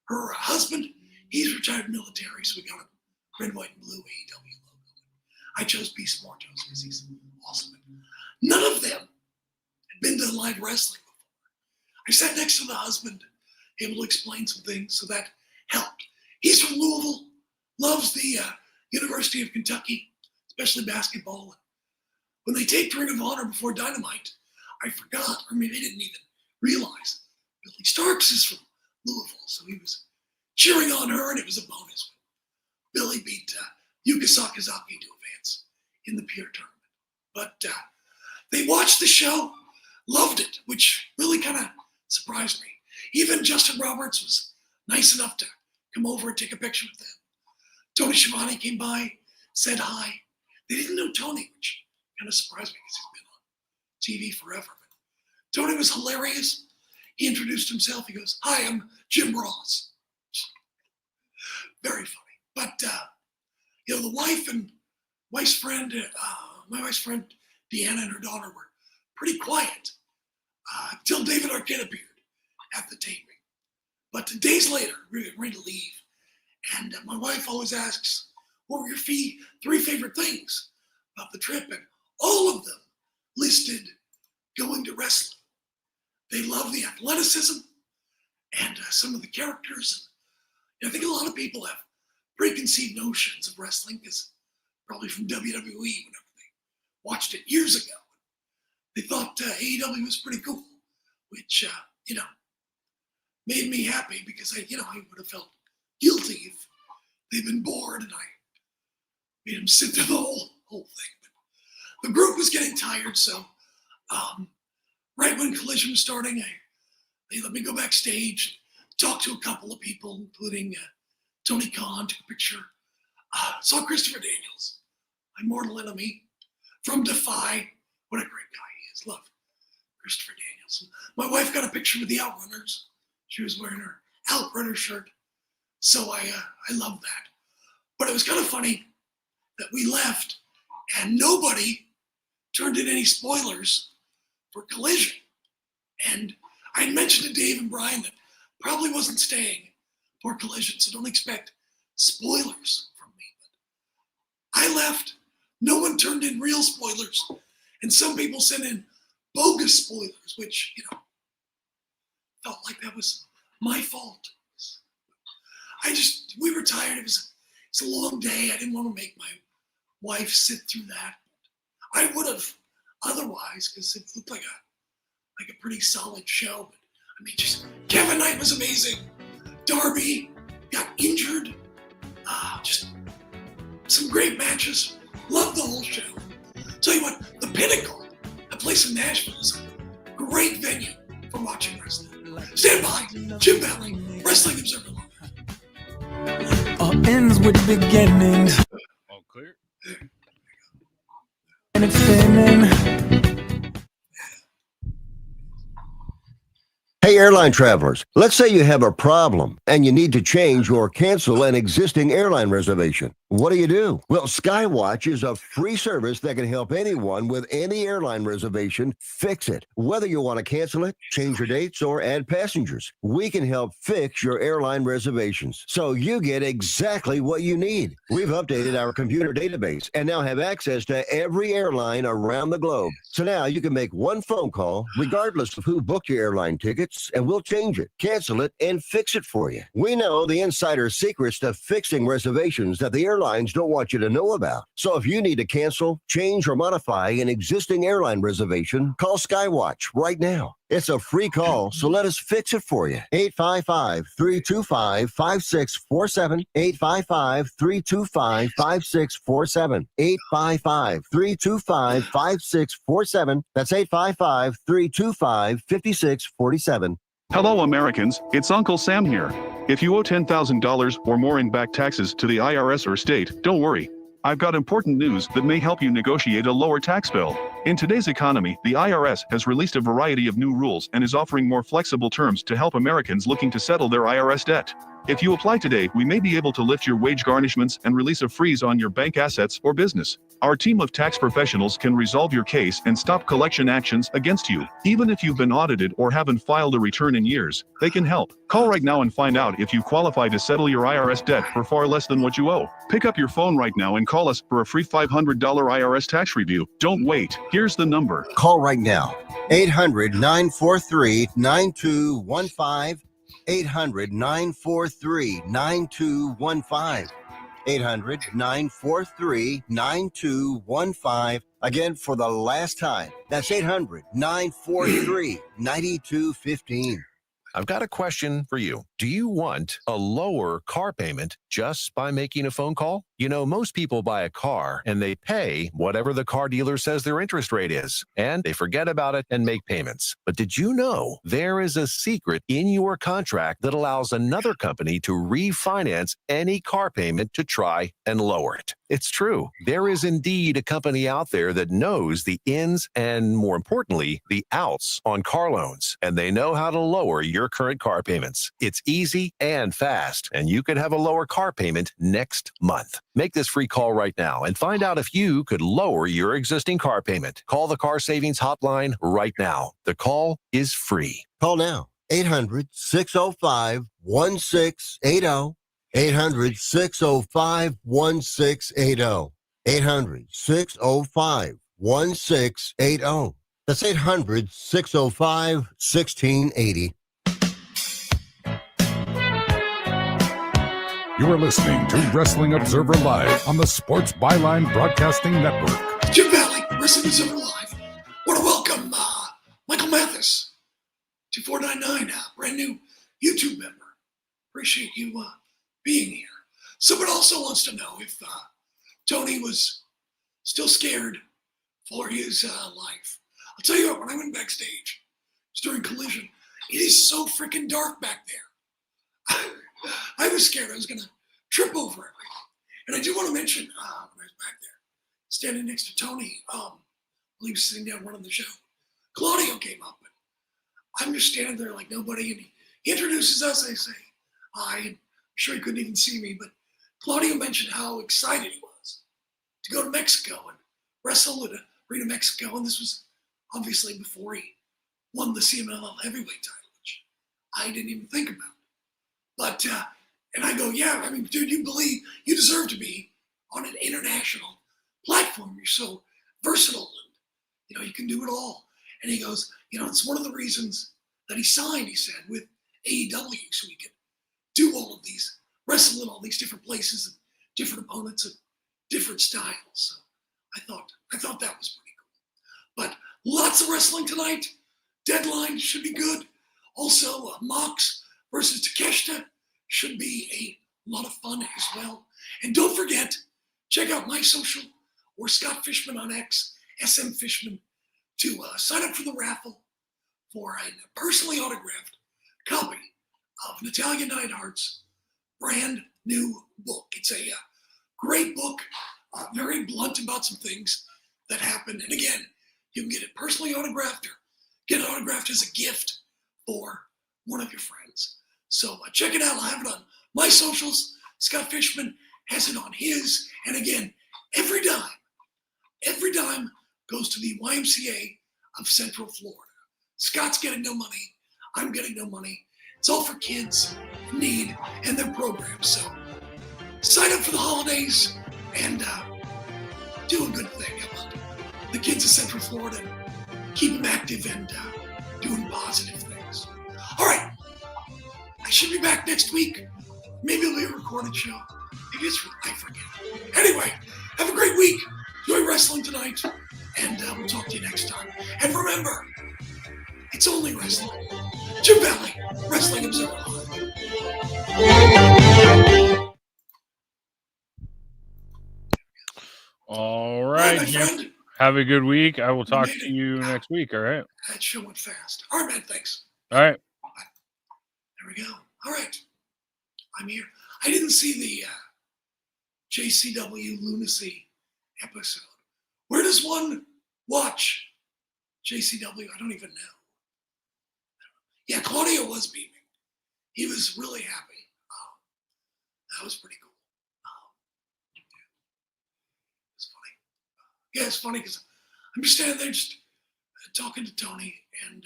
Her husband, he's retired military, so we got a red, white, and blue AEW logo. I chose Beast Mortos because he's awesome. None of them had been to live wrestling before. I sat next to the husband, able to explain some things, so that helped. He's from Louisville, loves the University of Kentucky, especially basketball. When they taped Ring of Honor before Dynamite, I forgot, or maybe I didn't even realize, Billy Starks is from Louisville, so he was cheering on her, and it was a bonus. Billy beat Yuka Sakazaki to advance in the peer tournament. But they watched the show, loved it, which really kind of surprised me. Even Justin Roberts was nice enough to come over and take a picture with them. Tony Schiavone came by, said hi. They didn't know Tony, which kind of surprised me because he's been on TV forever. But Tony was hilarious. He introduced himself. He goes, "Hi, I'm Jim Ross." Very funny. But, the wife and wife's friend, my wife's friend, Deanna, and her daughter were pretty quiet until David Arquette appeared at the taping. But days later, we were ready to leave. And my wife always asks, what were your 3 favorite things about the trip? And all of them listed going to wrestling. They love the athleticism and some of the characters. And I think a lot of people have preconceived notions of wrestling because probably from WWE whenever they watched it years ago. They thought AEW was pretty cool, which, made me happy because I would have felt guilty if they'd been bored and I made them sit through the whole thing. But the group was getting tired, so right when Collision was starting, they let me go backstage, talk to a couple of people, including Tony Khan, took a picture. Saw Christopher Daniels, my mortal enemy from Defy. What a great guy he is. Love Christopher Daniels. My wife got a picture with the Outrunners. She was wearing her Outrunner shirt. So I love that. But it was kind of funny that we left and nobody turned in any spoilers for Collision. And I mentioned to Dave and Brian that probably wasn't staying for Collision, so don't expect spoilers from me. But I left, no one turned in real spoilers, and some people sent in bogus spoilers, which, felt like that was my fault. We were tired. It's a long day. I didn't want to make my wife sit through that. I would have otherwise, because it looked like a pretty solid show. But just Kevin Knight was amazing. Darby got injured. Just some great matches. Loved the whole show. Tell you what, the Pinnacle, a place in Nashville, is a great venue for watching wrestling. Stand by, Jim Valley, Wrestling Observer. All ends with beginnings. All clear. And it's spinning. Hey, airline travelers, let's say you have a problem and you need to change or cancel an existing airline reservation. What do? Well, Skywatch is a free service that can help anyone with any airline reservation fix it. Whether you want to cancel it, change your dates, or add passengers, we can help fix your airline reservations so you get exactly what you need. We've updated our computer database and now have access to every airline around the globe. So now you can make one phone call regardless of who booked your airline tickets, and we'll change it, cancel it, and fix it for you. We know the insider secrets to fixing reservations that the airlines don't want you to know about. So if you need to cancel, change, or modify an existing airline reservation, call Skywatch right now. It's a free call, so let us fix it for you. 855-325-5647. 855-325-5647. 855-325-5647. That's 855-325-5647. Hello, Americans. It's Uncle Sam here. If you owe $10,000 or more in back taxes to the IRS or state, don't worry. I've got important news that may help you negotiate a lower tax bill. In today's economy, the IRS has released a variety of new rules and is offering more flexible terms to help Americans looking to settle their IRS debt. If you apply today, we may be able to lift your wage garnishments and release a freeze on your bank assets or business. Our team of tax professionals can resolve your case and stop collection actions against you. Even if you've been audited or haven't filed a return in years, they can help. Call right now and find out if you qualify to settle your IRS debt for far less than what you owe. Pick up your phone right now and call us for a free $500 IRS tax review. Don't wait. Here's the number. Call right now. 800-943-9215. 800-943-9215. 800-943-9215. Again, for the last time, that's 800-943-9215. I've got a question for you. Do you want a lower car payment just by making a phone call? You know, most people buy a car and they pay whatever the car dealer says their interest rate is, and they forget about it and make payments. But did you know there is a secret in your contract that allows another company to refinance any car payment to try and lower it? It's true. There is indeed a company out there that knows the ins and, more importantly, the outs on car loans, and they know how to lower your current car payments. It's easy and fast, and you could have a lower car payment next month. Make this free call right now and find out if you could lower your existing car payment. Call the Car Savings Hotline right now. The call is free. Call now. 800-605-1680. 800-605-1680. 800-605-1680. That's 800-605-1680. You are listening to Wrestling Observer Live on the Sports Byline Broadcasting Network. Jim Valley, Wrestling Observer Live. Want to welcome Michael Mathis, 2499, brand new YouTube member. Appreciate you being here. Someone also wants to know if Tony was still scared for his life. I'll tell you what, when I went backstage, it's during Collision, it is so freaking dark back there. I was scared I was going to trip over it. And I do want to mention, when I was back there, standing next to Tony, while he was sitting down running the show, Claudio came up. And I'm just standing there like nobody, and he introduces us. I say, hi. I'm sure he couldn't even see me, but Claudio mentioned how excited he was to go to Mexico and wrestle at Arena Mexico. And this was obviously before he won the CMLL heavyweight title, which I didn't even think about. But, and I go, yeah, I mean, dude, you deserve to be on an international platform. You're so versatile and, you can do it all. And he goes, it's one of the reasons that he signed, he said, with AEW, so he could do all of these, wrestle in all these different places and different opponents and different styles. So I thought that was pretty cool. But lots of wrestling tonight. Deadline should be good. Also, Mox versus Takeshita should be a lot of fun as well. And don't forget, check out my social or Scott Fishman on X, SM Fishman, to sign up for the raffle for a personally autographed copy of Natalia Neidhart's brand new book. It's a great book, very blunt about some things that happened. And again, you can get it personally autographed or get it autographed as a gift for one of your friends. So check it out. I'll have it on my socials. Scott Fishman has it on his. And again, every dime goes to the YMCA of Central Florida. Scott's getting no money. I'm getting no money. It's all for kids in need and their programs. So sign up for the holidays and do a good thing about the kids of Central Florida. Keep them active and doing positive things. All right. I should be back next week. Maybe it'll be a recorded show. Maybe I forget. Anyway, have a great week. Enjoy wrestling tonight. And we'll talk to you next time. And remember, it's only wrestling. Jim Valley, Wrestling Observer Live. All right, Jim. Have a good week. I will talk to you next week, all right? That show went fast. All right, man, thanks. All right. There we go. All right. I'm here. I didn't see the JCW Lunacy episode. Where does one watch JCW? I don't even know. Yeah, Claudio was beaming. He was really happy. That was pretty cool. It's funny. Yeah, it's funny because I'm just standing there just talking to Tony and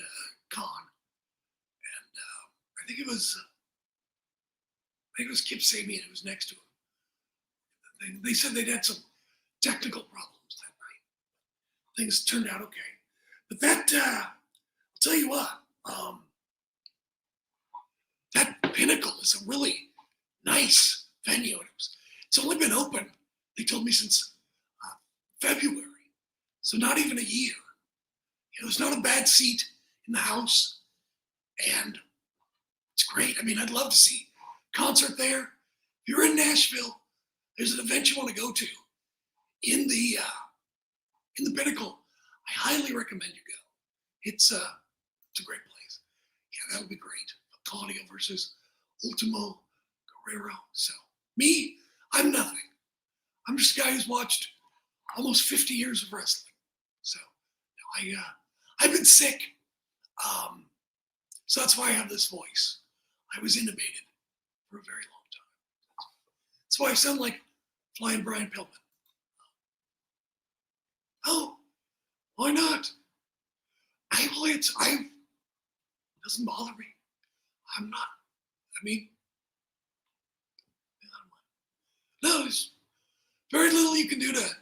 Khan. And I think it was Kip Sabian who was next to him. They said they'd had some technical problems that night. Things turned out okay. But that, I'll tell you what, that Pinnacle is a really nice venue. It's only been open, they told me, since February. So not even a year. It's not a bad seat in the house. And it's great. I mean, I'd love to see a concert there. If you're in Nashville, there's an event you want to go to in the Pinnacle, I highly recommend you go. It's a great place. Yeah, that would be great. Claudio versus Ultimo Guerrero. So me, I'm nothing. I'm just a guy who's watched almost 50 years of wrestling. So I've been sick. So that's why I have this voice. I was intubated for a very long time. That's why I sound like Flying Brian Pillman. Oh, why not? It doesn't bother me. I'm not. I mean, no, there's very little you can do to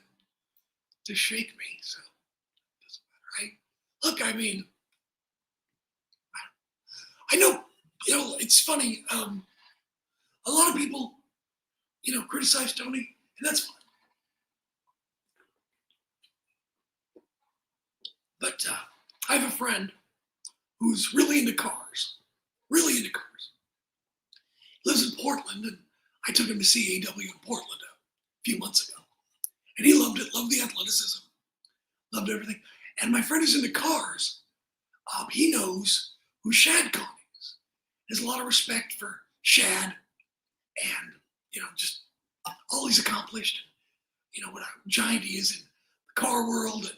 shake me. So it doesn't matter, right? Look, I mean, I know, it's funny. A lot of people, criticize Tony, and that's fine. But I have a friend who's really into cars. He lives in Portland, and I took him to see AW in Portland a few months ago. And he loved it, loved the athleticism, loved everything. And my friend is into cars. He knows who Shad Khan is. There's a lot of respect for Shad and, just all he's accomplished. What a giant he is in the car world and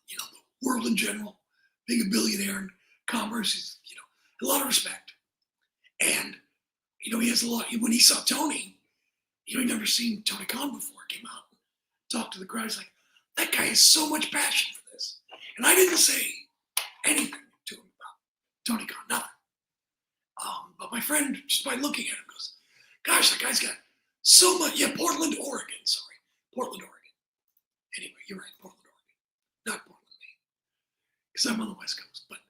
the world in general, being a billionaire in commerce. He's, a lot of respect. And, he has a lot. When he saw Tony, he'd never seen Tony Khan before. Came out and talked to the crowd. He's like, that guy has so much passion for this. And I didn't say anything to him about Tony Khan, nothing. But my friend, just by looking at him, goes, gosh, that guy's got so much. Yeah, Portland, Oregon. Sorry. Portland, Oregon. Anyway, you're right. Portland, Oregon. Not Portland, Maine. Because I'm on the West Coast. But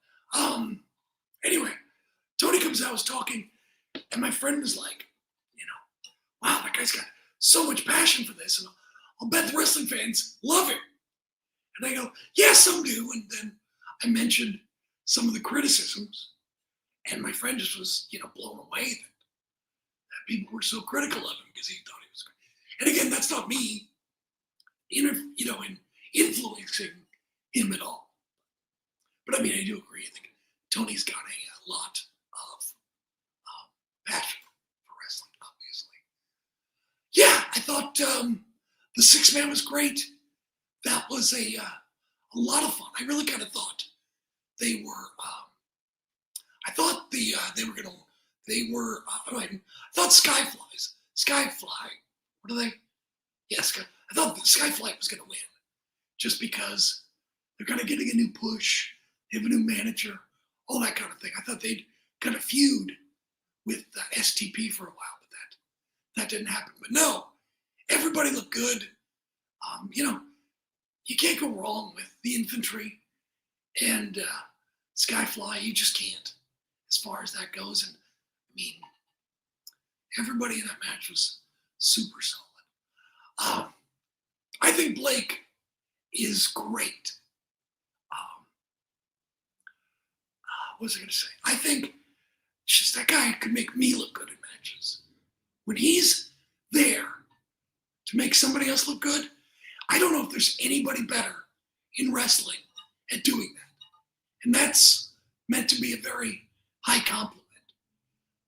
anyway, Tony comes out, was talking, and my friend was like, wow, that guy's got so much passion for this, and I'll bet the wrestling fans love him. And I go, yeah, some do. And then I mentioned some of the criticisms, and my friend just was, blown away that people were so critical of him because he thought he was great. And again, that's not me, in influencing him at all. But I mean, I do agree. I think Tony's got a lot of passion for wrestling, obviously. Yeah, I thought the 6-man was great. That was a lot of fun. I really kind of thought they were. I thought I thought Skyfly. What are they? Yes, I thought Skyfly was going to win, just because they're kind of getting a new push. They have a new manager, all that kind of thing. I thought they'd kind of feud with STP for a while, but that didn't happen. But no, everybody looked good. You can't go wrong with the infantry and Skyfly. You just can't, as far as that goes. And I mean, everybody in that match was super solid. I think Blake is great. What was I going to say? I think just that guy could make me look good in matches. When he's there to make somebody else look good, I don't know if there's anybody better in wrestling at doing that. And that's meant to be a very high compliment.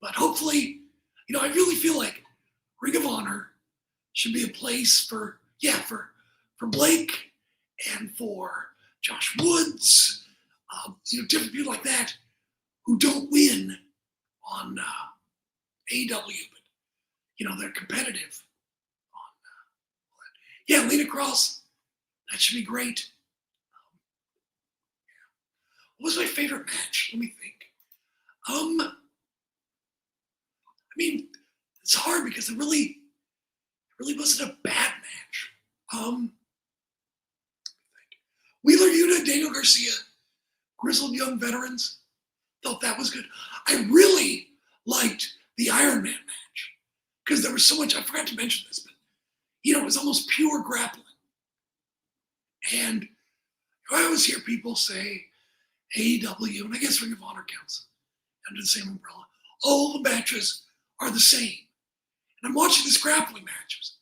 But hopefully, I really feel like Ring of Honor should be a place for Blake and for Josh Woods, different people like that who don't win on AEW, but they're competitive. Lena Cross, that should be great. What was my favorite match? Let me think. I mean, it's hard because it really wasn't a bad match. Wheeler Yuta, Daniel Garcia, Grizzled Young Veterans, thought that was good. I really liked the Iron Man match because there was so much. I forgot to mention this, but it was almost pure grappling. And I always hear people say AEW, and I guess Ring of Honor counts under the same umbrella. All the matches are the same. And I'm watching this grappling match. It was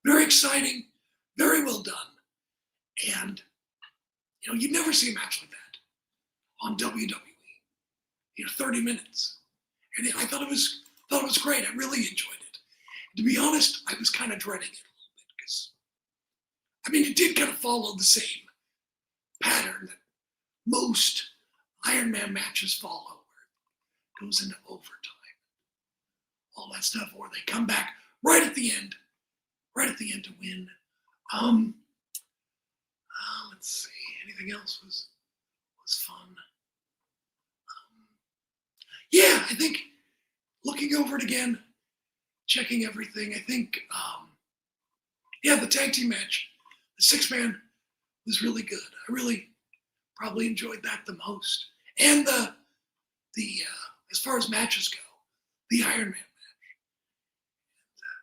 very exciting, very well done. And, you'd never see a match like that on WWE. 30 minutes. And I thought it was great. I really enjoyed it. To be honest, I was kind of dreading it a little bit because, it did kind of follow the same pattern that most Iron Man matches follow, where it goes into overtime, all that stuff, or they come back right at the end to win. Let's see, anything else was fun. Yeah, I think looking over it again, checking everything, I think, the tag team match, the 6-man was really good. I really probably enjoyed that the most. And the as far as matches go, the Iron Man match.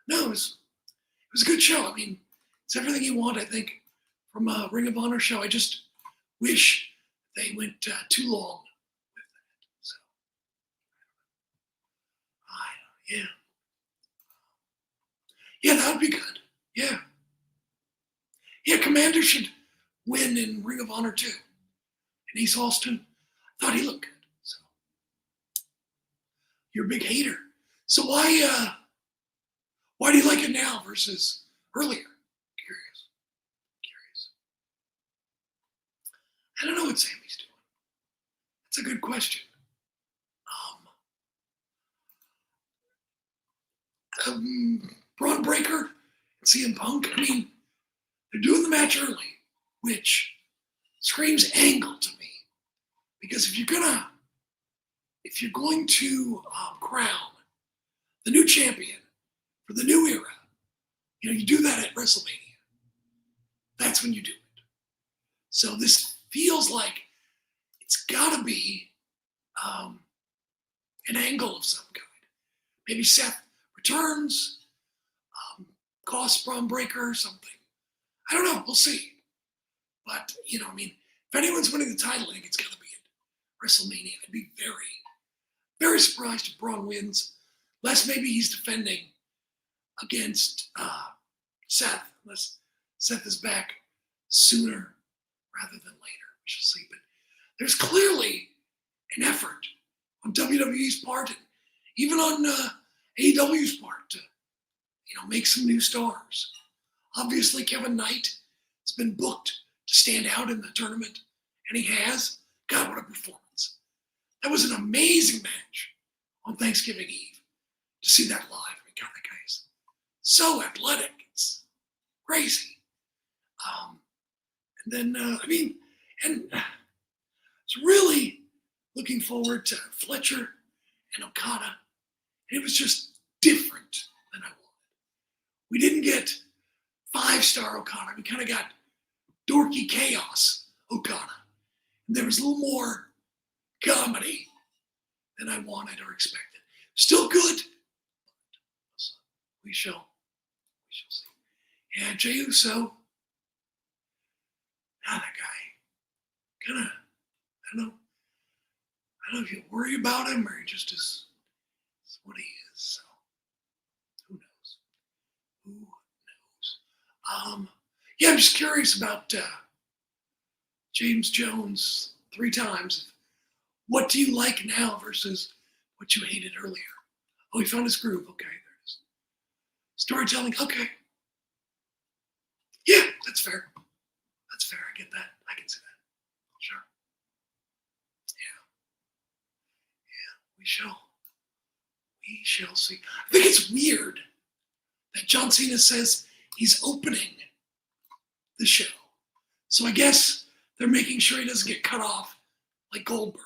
No, it was a good show. It's everything you want, I think, from a Ring of Honor show. I just wish they went too long with that. So, yeah, that would be good. Yeah, Commander should win in Ring of Honor too. And East Austin, thought he looked good. So, you're a big hater. So why do you like it now versus earlier? Curious. I don't know what Sammy's doing. That's a good question. Braun Breaker and CM Punk, they're doing the match early, which screams angle to me. Because if you're going to crown the new champion for the new era, you do that at WrestleMania. That's when you do it. So this feels like it's got to be an angle of some kind. Maybe Seth returns, costs Braun Breaker or something. I don't know. We'll see. But, if anyone's winning the title, I think it's got to be at WrestleMania. I'd be very, very surprised if Braun wins, unless maybe he's defending against Seth, unless Seth is back sooner rather than later. We shall see. But there's clearly an effort on WWE's part, and even on AEW's part, to make some new stars. Obviously, Kevin Knight has been booked to stand out in the tournament, and he has. God, what a performance. That was an amazing match on Thanksgiving Eve. To see that live, God, that guy is so athletic. It's crazy. And then, and it's really looking forward to Fletcher and Okada. And it was just different than I wanted. We didn't get 5-star Okada. We kind of got dorky chaos Okada. And there was a little more comedy than I wanted or expected. Still good. We shall see. Yeah, Jey Uso. That guy. Kind of, I don't know if you worry about him or he just is what he is. So who knows? I'm just curious about James Jones 3 times. What do you like now versus what you hated earlier? Oh, he found his groove. Okay, there it is. Storytelling. Okay. Yeah, that's fair. That's fair. I get that. I can see that. Sure. Yeah. We shall see. I think it's weird that John Cena says he's opening the show. So I guess they're making sure he doesn't get cut off like Goldberg.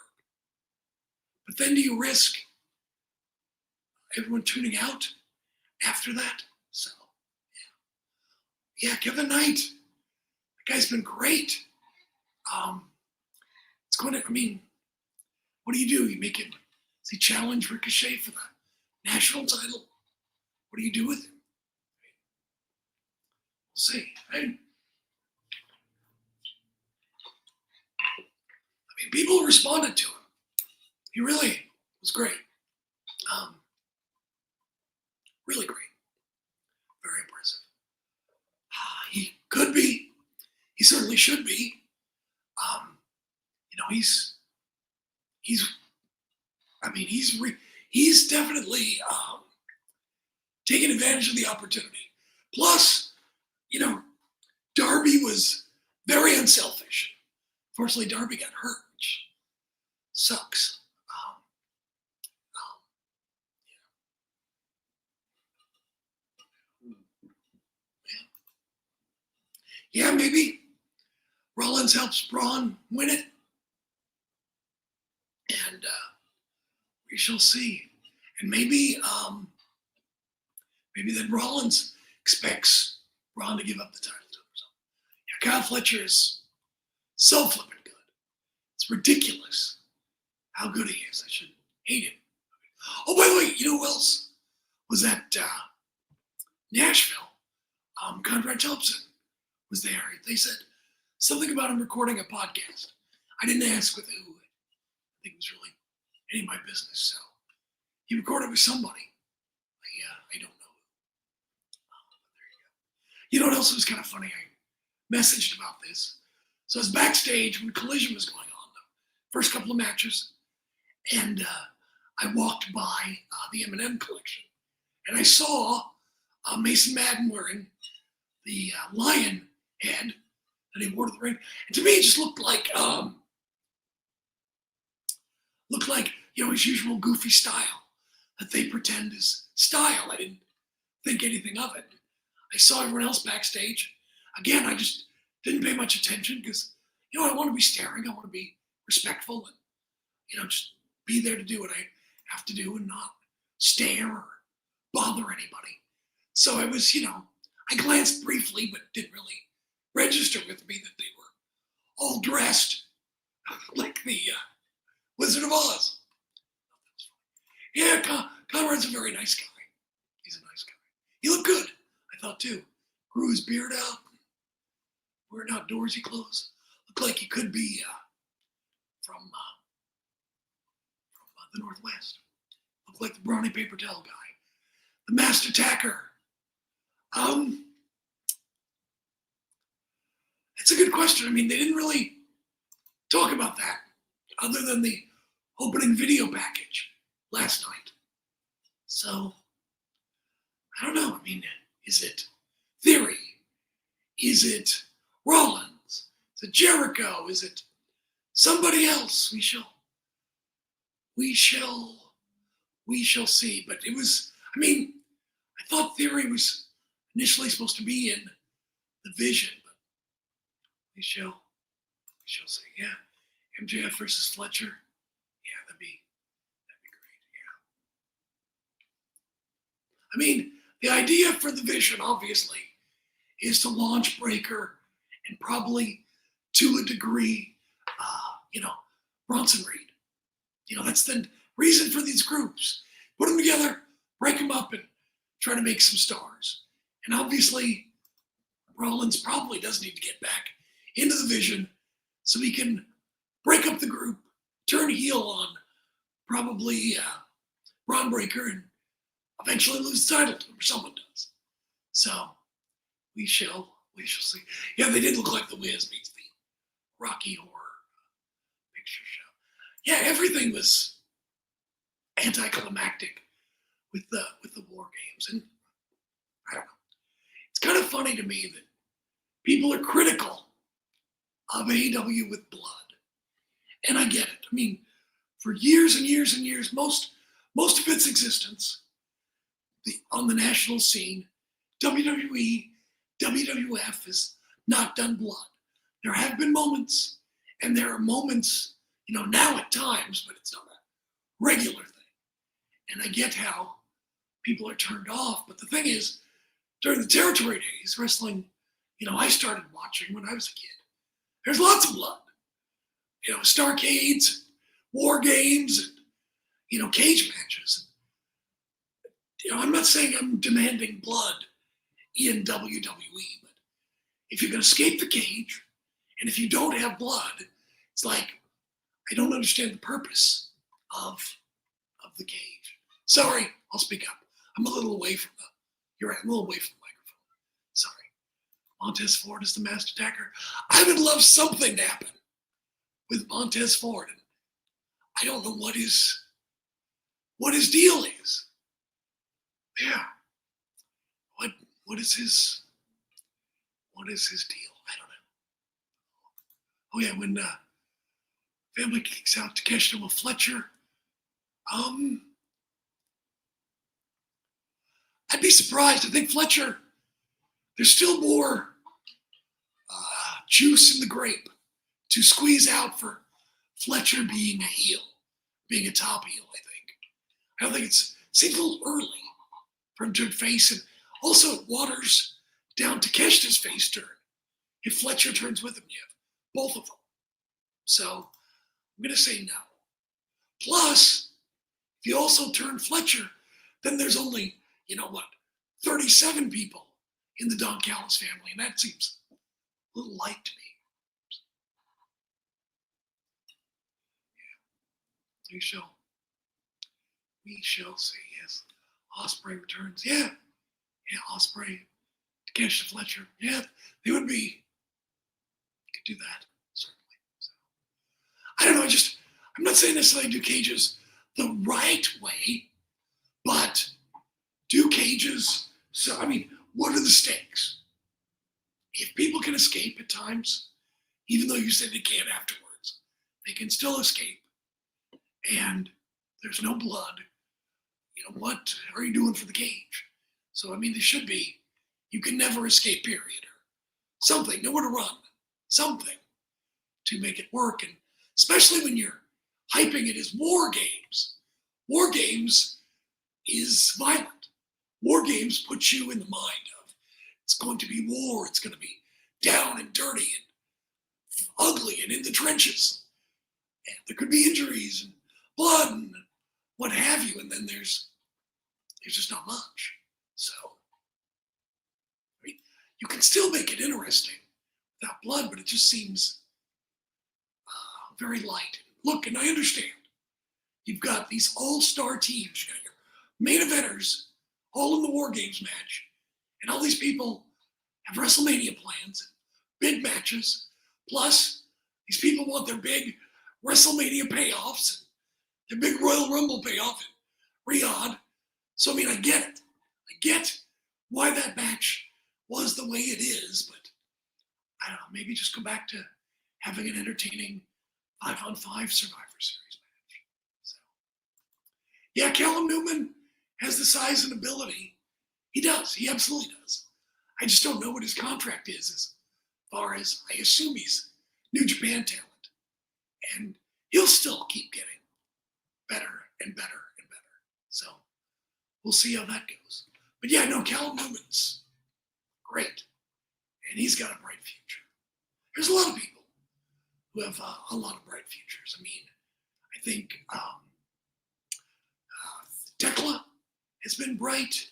But then do you risk everyone tuning out after that? So, yeah, Kevin Knight. That guy's been great. It's going to, what do? You make him, does he challenge Ricochet for the national title? What do you do with him? We'll see. People responded to him. He really was great. Really great. he certainly should be. He's definitely taking advantage of the opportunity. Plus, Darby was very unselfish. Fortunately, Darby got hurt, which sucks. Yeah, maybe Rollins helps Braun win it. And we shall see. And maybe then Rollins expects Braun to give up the title to him. So, yeah, Kyle Fletcher is so flipping good. It's ridiculous how good he is. I should hate him. Oh, by the way, you know who else was at Nashville? Conrad Thompson was there. They said something about him recording a podcast. I didn't ask with who. I think it was really any of my business. So he recorded with somebody. I don't know. There you go. You know what else was kind of funny? I messaged about this. So I was backstage when Collision was going on, the first couple of matches, and I walked by the M&M collection, and I saw Mason Madden wearing the lion head that he wore to the ring. And to me, it just looked like his usual goofy style that they pretend is style. I didn't think anything of it. I saw everyone else backstage. Again, I just didn't pay much attention because, I want to be staring. I want to be respectful and, just be there to do what I have to do and not stare or bother anybody. So I was, I glanced briefly, but didn't really register with me that they were all dressed like the Wizard of Oz. Yeah, Conrad's a very nice guy. He's a nice guy. He looked good, I thought too. Grew his beard out, wearing outdoorsy clothes. Looked like he could be from the Northwest. Looked like the brawny paper towel guy. The Masked Attacker. It's a good question. I mean, they didn't really talk about that other than the opening video package last night. So, I don't know. I mean, is it Theory? Is it Rollins? Is it Jericho? Is it somebody else? We shall see. But it was, I thought Theory was initially supposed to be in the Vision, but we shall see. Yeah. MJF versus Fletcher. Yeah, that'd be great. Yeah. The idea for the Vision, obviously, is to launch Breaker and probably, to a degree, Bronson Reed. That's the reason for these groups. Put them together, break them up, and try to make some stars. And obviously, Rollins probably does need to get back into the Vision so he can break up the group, turn heel on probably Braun Breaker, and eventually lose the title to him, or someone does. So we shall see. Yeah, they did look like the Wiz meets the Rocky Horror Picture Show. Yeah, everything was anticlimactic with the War Games, and I don't know. It's kind of funny to me that people are critical of AEW with blood, and I get it. For years and years and years, most of its existence, on the national scene, WWE, WWF has not done blood. There have been moments, and there are moments, now at times, but it's not a regular thing. And I get how people are turned off, but the thing is, during the territory days, wrestling, I started watching when I was a kid. There's lots of blood. Starcades, War Games, and, cage matches. I'm not saying I'm demanding blood in WWE, but if you're going to escape the cage, and if you don't have blood, it's like, I don't understand the purpose of the cage. Sorry, I'll speak up. I'm a little away from I'm a little away from the microphone. Sorry. Montez Ford is the masked attacker. I would love something to happen with Montez Ford. I don't know what his deal is. Yeah. What is his deal? I don't know. Oh yeah, when family kicks out Takeshita with Fletcher. I'd be surprised. I think Fletcher, there's still more juice in the grape to squeeze out for Fletcher being a heel, being a top heel, I think. I don't think it seems a little early for him to face, and also it waters down Takeshita's face turn. If Fletcher turns with him, you have both of them. So I'm going to say no. Plus, if you also turn Fletcher, then there's only, 37 people in the Don Callis family, and that seems a little light to me. Yeah. We shall see, yes. Ospreay returns. Yeah, Ospreay, Takeshita, Fletcher. Yeah, they would be. Could do that, certainly. So, I don't know, I'm not saying necessarily do cages the right way, but do cages, what are the stakes? If people can escape at times, even though you said they can't afterwards, they can still escape. And there's no blood. What are you doing for the cage? So, there should be, you can never escape, period. Or something, nowhere to run. Something to make it work. And especially when you're hyping it as war games. War games is violent. War games put you in the mind of it's going to be war. It's going to be down and dirty and ugly and in the trenches. And there could be injuries and blood and what have you. And then there's just not much. So you can still make it interesting without blood, but it just seems very light. Look, and I understand. You've got these all-star teams. You got your main eventers all in the War Games match. And all these people have WrestleMania plans, big matches. Plus, these people want their big WrestleMania payoffs, and their big Royal Rumble payoff in Riyadh. So, I get it. I get why that match was the way it is, but I don't know, maybe just go back to having an entertaining 5-on-5 Survivor Series match. So, yeah, Callum Newman has the size and ability. He does. He absolutely does. I just don't know what his contract is as far as I assume he's New Japan talent. And he'll still keep getting better and better and better. So we'll see how that goes. But yeah, no, Callum Newman's great. And he's got a bright future. There's a lot of people who have a lot of bright futures. I think Tekla has been bright.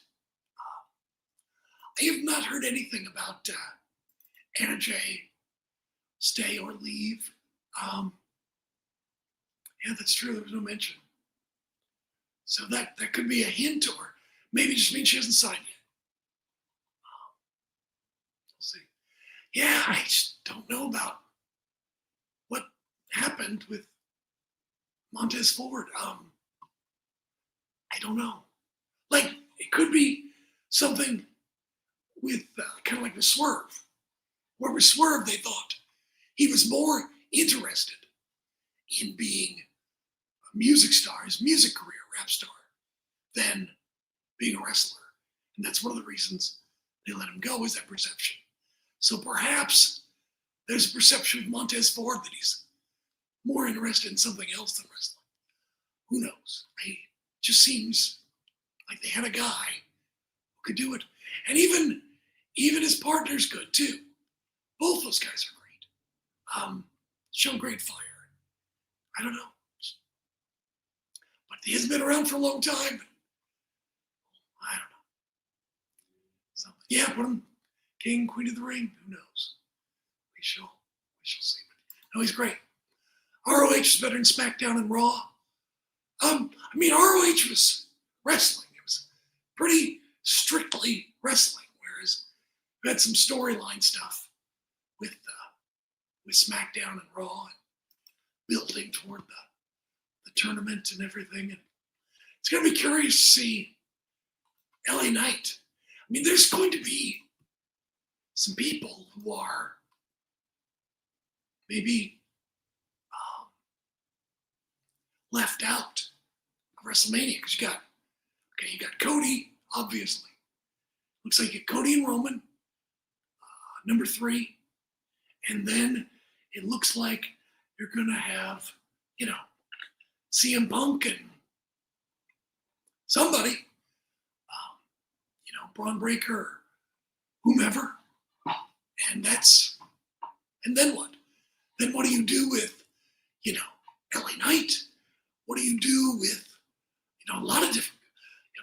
I have not heard anything about Anna Jay stay or leave. Yeah, that's true. There was no mention. So that could be a hint, or maybe just means she hasn't signed yet. We'll see. Yeah, I just don't know about what happened with Montez Ford. I don't know. It could be something with kind of like with Swerve, where with Swerve they thought he was more interested in being a music star, his music career, rap star, than being a wrestler. And that's one of the reasons they let him go, is that perception. So perhaps there's a perception of Montez Ford that he's more interested in something else than wrestling. Who knows? It just seems like they had a guy who could do it. And even his partner's good too. Both those guys are great. Show great fire. I don't know. But he hasn't been around for a long time. I don't know. So, yeah, put him King, Queen of the Ring. Who knows? We shall see. But, no, he's great. ROH is better than Smackdown and Raw. ROH was wrestling. It was pretty strictly wrestling, whereas we had some storyline stuff with Smackdown and Raw, and building toward the tournament and everything. And it's going to be curious to see LA Knight. I mean, there's going to be some people who are maybe left out of WrestleMania because you got Cody, obviously. Looks like you get Cody and Roman, number 3, and then it looks like you're gonna have, CM Punk and somebody, Braun Breaker, or whomever, and then what? Then what do you do with, LA Knight? What do you do with, a lot of different,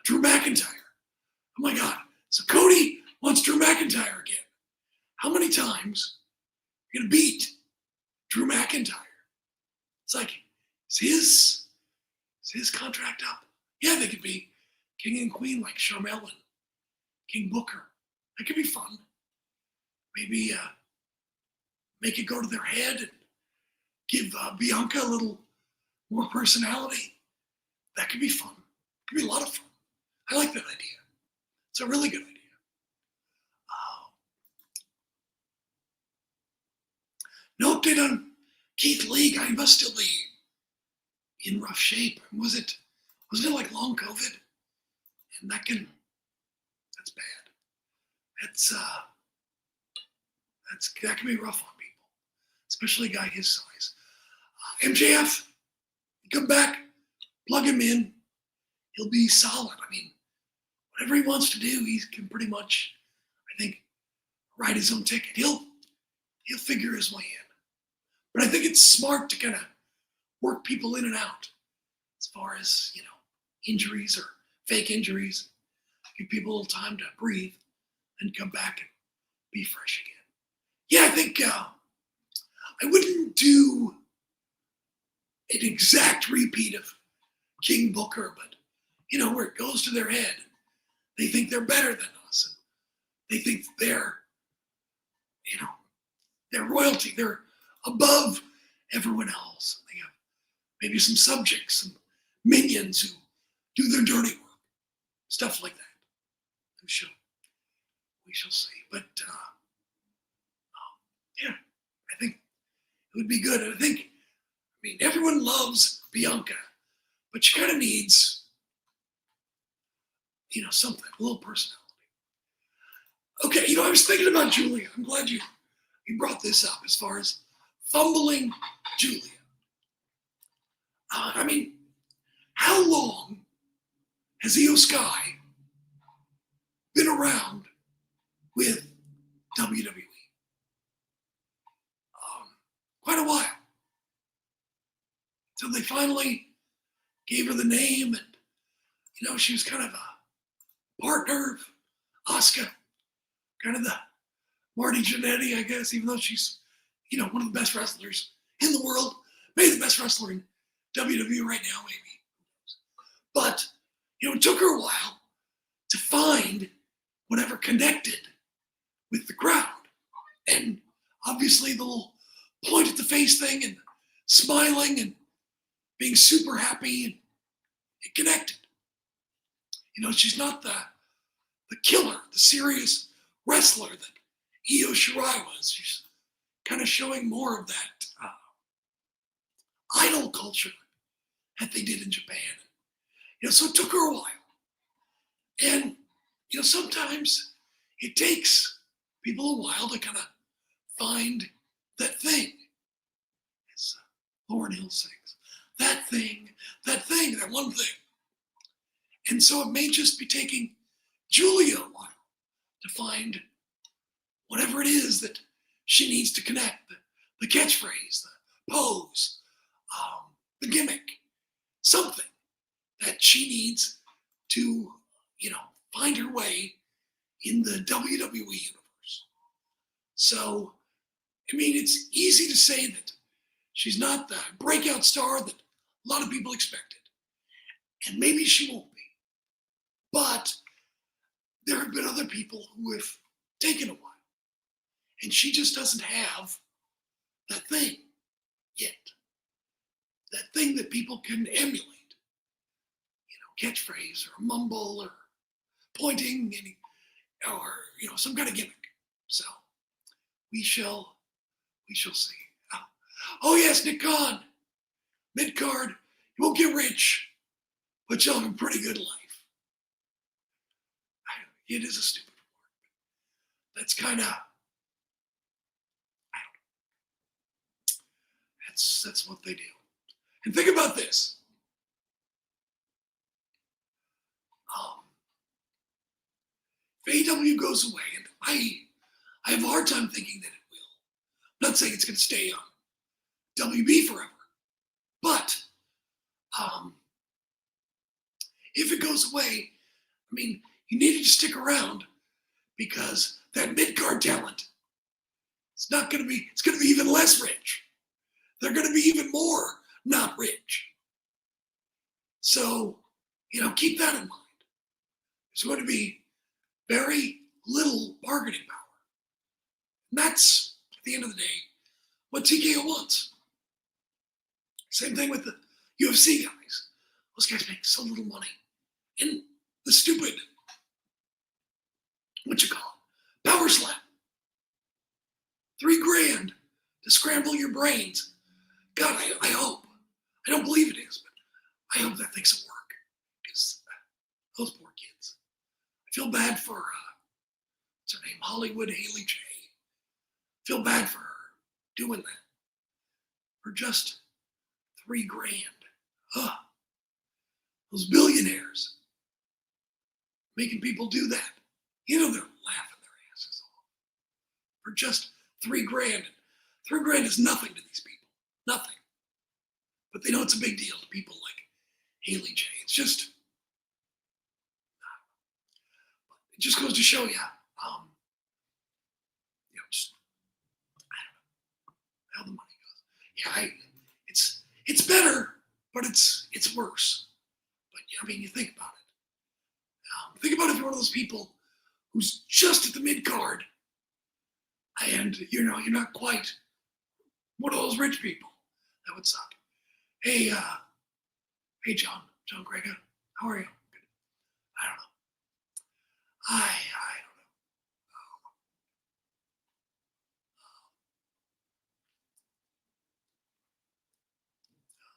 Drew McIntyre? Oh my God. So Cody wants Drew McIntyre again. How many times are you going to beat Drew McIntyre? It's like, is his contract up? Yeah, they could be king and queen like Sharmell and King Booker. That could be fun. Maybe make it go to their head and give Bianca a little more personality. That could be fun. It could be a lot of fun. I like that idea. It's a really good idea. No update on Keith Lee. Guy must still be in rough shape. Wasn't it like long COVID? And that's bad. That can be rough on people, especially a guy his size. MJF, come back, plug him in. He'll be solid. I mean, whatever he wants to do, he can pretty much, I think, write his own ticket. He'll figure his way in. But I think it's smart to kind of work people in and out as far as, injuries or fake injuries. Give people a little time to breathe and come back and be fresh again. Yeah, I think I wouldn't do an exact repeat of King Booker, but, where it goes to their head. They think they're better than us. They think they're, they're royalty. They're above everyone else. They have maybe some subjects, some minions who do their dirty work. Stuff like that. We shall see. But, yeah, I think it would be good. And I think, everyone loves Bianca, but she kind of needs, something, a little personality. Okay, I was thinking about Julia. I'm glad you brought this up as far as fumbling Julia. How long has Io Sky been around with WWE? Quite a while. Until they finally gave her the name, and she was kind of a partner of Asuka, kind of the Marty Jannetty, I guess, even though she's, one of the best wrestlers in the world, maybe the best wrestler in WWE right now, maybe. But, it took her a while to find whatever connected with the crowd. And obviously the little point at the face thing and smiling and being super happy, and it connected. She's not the killer, the serious wrestler that Io Shirai was. She's kind of showing more of that idol culture that they did in Japan. So it took her a while. And, sometimes it takes people a while to kind of find that thing. As Lauryn Hill sings. That thing, that one thing. And so it may just be taking Julia a while to find whatever it is that she needs to connect. The catchphrase, the pose, the gimmick, something that she needs to, find her way in the WWE universe. So, it's easy to say that she's not the breakout star that a lot of people expected. And maybe she won't be. But there have been other people who have taken a while. And she just doesn't have that thing yet. That thing that people can emulate. Catchphrase or mumble or pointing or some kind of gimmick. So we shall see. Oh yes, Nick Khan. Mid-card, you won't get rich, but you'll have a pretty good life. It is a stupid word. That's kind of, that's what they do. And think about this. If AEW goes away, and I have a hard time thinking that it will. I'm not saying it's going to stay on WB forever, but if it goes away, I mean, you need to stick around because that mid-card talent, it's going to be even less rich. They're going to be even more not rich. So, keep that in mind. There's going to be very little bargaining power. And that's, at the end of the day, what TKO wants. Same thing with the UFC guys. Those guys make so little money. And the stupid, power slam. $3,000 to scramble your brains. God, I hope. I don't believe it is, but I hope that thing's will work. Because those poor kids. I feel bad for, what's her name? Hollywood Haley J. I feel bad for her doing that. For just $3,000. Those billionaires making people do that. They're laughing their asses off. For just $3,000. $3,000 is nothing to these people. Nothing. But they know it's a big deal to people like Haley J. It's just, it just goes to show you, just, I don't know how the money goes. Yeah, it's better, but it's worse. But you think about it. Think about if you're one of those people who's just at the mid card, and you're not quite one of those rich people. That would suck. Hey, John Grega, how are you? Good. I don't know. I don't know.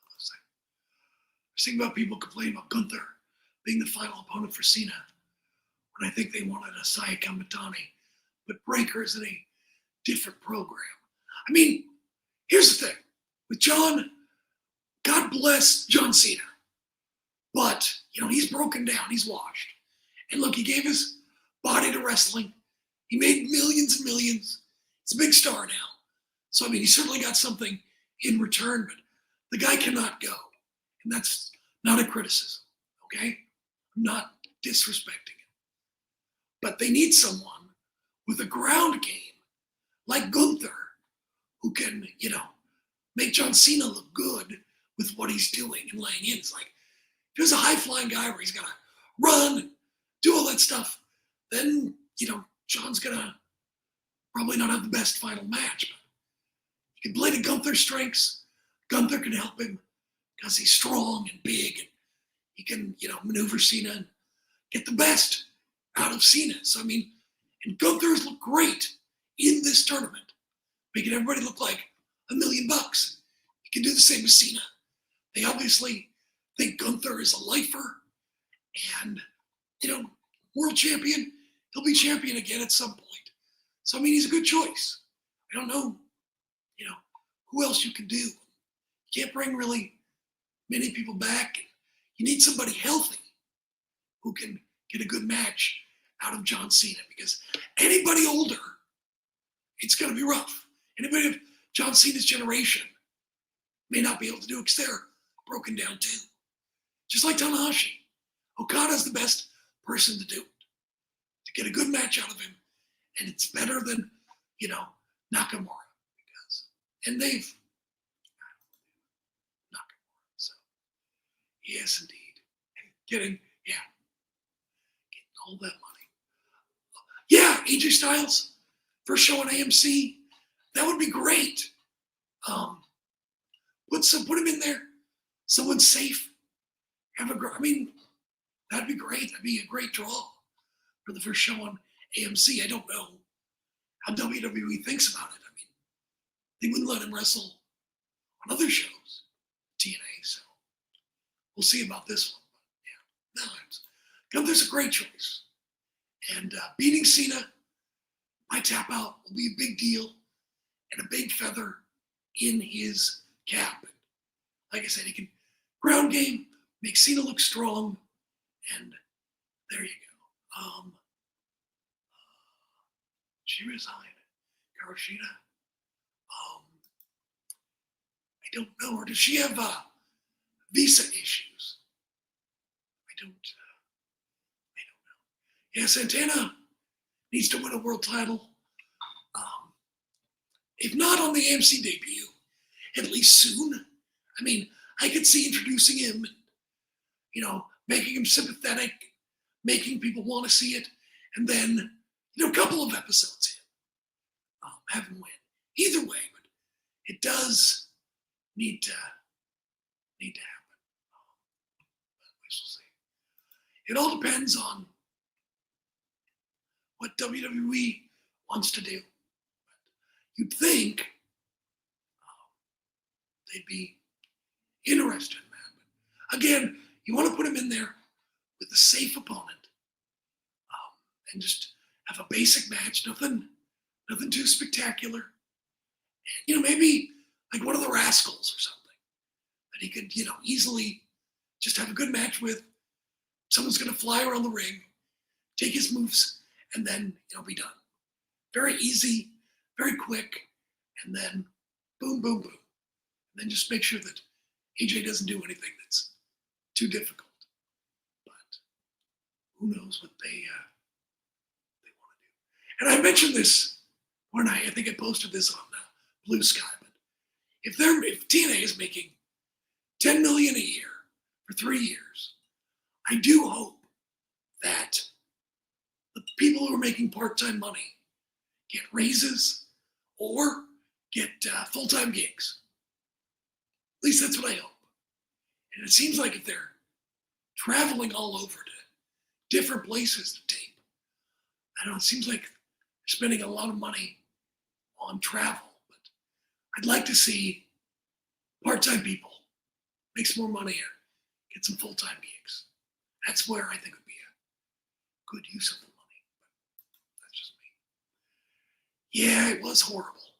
I was thinking about people complaining about Gunther being the final opponent for Cena, when I think they wanted a Saya Kamatani, but Breaker is in a different program. I mean, here's the thing. With John, God bless John Cena, but, he's broken down. He's washed. And look, he gave his body to wrestling. He made millions and millions. He's a big star now. So, he certainly got something in return, but the guy cannot go. And that's not a criticism, okay? I'm not disrespecting him. But they need someone with a ground game like Gunther who can, make John Cena look good with what he's doing and laying in. It's like, if he was a high-flying guy where he's got to run, do all that stuff, then, John's going to probably not have the best final match. But he can play to Gunther's strengths. Gunther can help him because he's strong and big. And he can, maneuver Cena and get the best out of Cena. So, and Gunther's look great in this tournament, making everybody look like $1 million. He can do the same with Cena. They obviously think Gunther is a lifer and, world champion. He'll be champion again at some point. So, he's a good choice. I don't know, who else you can do. You can't bring really many people back. You need somebody healthy who can get a good match out of John Cena, because anybody older, it's going to be rough. Anybody of John Cena's generation may not be able to do it because they're broken down too. Just like Tanahashi. Okada's the best person to do it, to get a good match out of him. And it's better than, Nakamura. And they've Nakamura. So, yes, indeed. Getting all that money. Yeah, AJ Styles. first show on AMC, that would be great. Put him in there. Someone safe. I mean, that'd be great. That'd be a great draw for the first show on AMC. I don't know how WWE thinks about it. I mean, they wouldn't let him wrestle on other shows, TNA. So we'll see about this one. But yeah, Gunther's a great choice. And beating Cena, my tap out will be a big deal and a big feather in his cap. Like I said, he can ground game, make Cena look strong, and there you go. She resigned. Karoshita. I don't know. Or does she have visa issues? I don't know. Yeah, Santana needs to win a world title. If not on the AMC debut, at least soon. I mean, I could see introducing him, making him sympathetic, making people want to see it, and then, a couple of episodes in, have him win. Either way, but it does need to happen. We shall see. It all depends on what WWE wants to do. You'd think they'd be interested in that. But again, you want to put him in there with a safe opponent and just have a basic match, nothing too spectacular. And, maybe like one of the Rascals or something that he could, easily just have a good match with. Someone's going to fly around the ring, take his moves, and then, be done. Very easy, very quick, and then boom, boom, boom. And then just make sure that AJ doesn't do anything that's too difficult. But who knows what they want to do. And I mentioned this one night. I think I posted this on Blue Sky. But if TNA is making $10 million a year for 3 years, I do hope that the people who are making part-time money get raises or get full-time gigs. At least that's what I hope. And it seems like if they're traveling all over to different places to tape, I don't know, it seems like they're spending a lot of money on travel. But I'd like to see part-time people make some more money or get some full-time gigs. That's where I think would be a good use of the money. But that's just me. Yeah, it was horrible.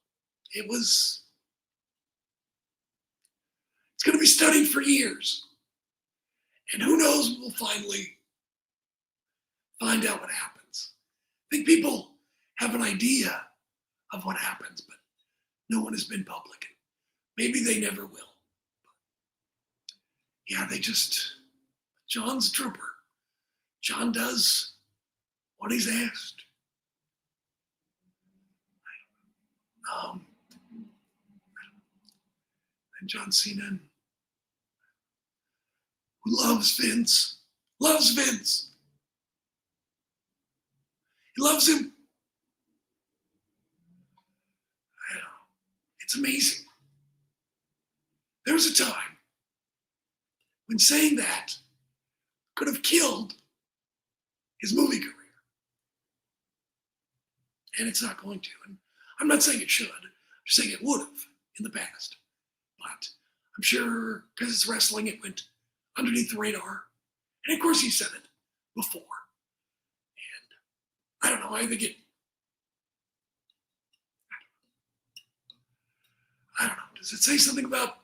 It's going to be studied for years. And who knows, we'll finally find out what happens. I think people have an idea of what happens, but no one has been public. Maybe they never will. Yeah, John's a trooper. John does what he's asked. And John Cena, who loves Vince. He loves him. I don't know. It's amazing. There was a time when saying that could have killed his movie career. And it's not going to. And I'm not saying it should. I'm just saying it would have in the past. But I'm sure because it's wrestling, it went underneath the radar. And of course he said it before. And I don't know, I think it, I don't know. Does it say something about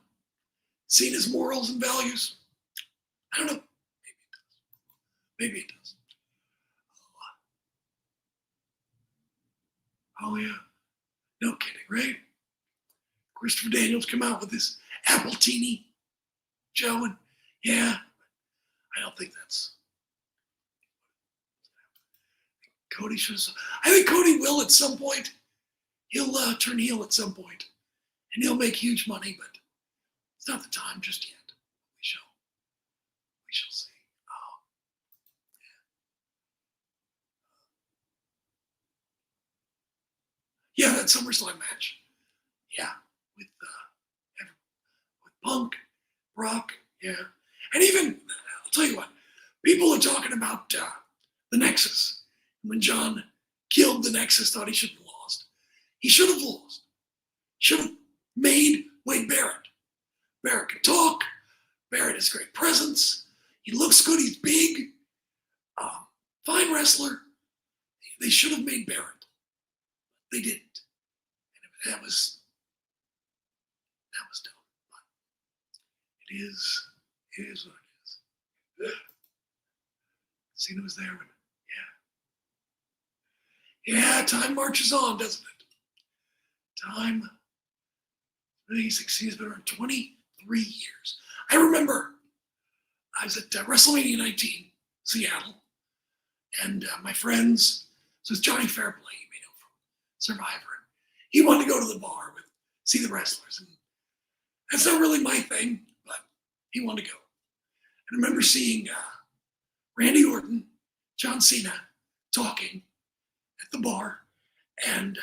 Cena's morals and values? I don't know. Maybe it does. Oh yeah. No kidding, right? Christopher Daniels come out with this Appletini, Joe, and yeah, I don't think that's. Cody should. I think Cody will at some point. He'll turn heel at some point, and he'll make huge money. But it's not the time just yet. We shall see. Oh, Yeah, that SummerSlam match. Yeah, with Punk, Brock, yeah. And even, I'll tell you what, people are talking about the Nexus. When John killed the Nexus, thought he shouldn't have lost. He should have lost. Should have made Wade Barrett. Barrett can talk. Barrett has great presence. He looks good. He's big. Fine wrestler. They should have made Barrett. They didn't. And that was dumb. But it is what it is. Cena was there when, yeah, time marches on, doesn't it? Time. He's been around 23 years. I remember I was at WrestleMania 19, Seattle, and my friends, so it's Johnny Fairplay, you know, from Survivor. He wanted to go to the bar see the wrestlers, and that's not really my thing, but he wanted to go. And I remember seeing Randy Orton, John Cena talking at the bar, and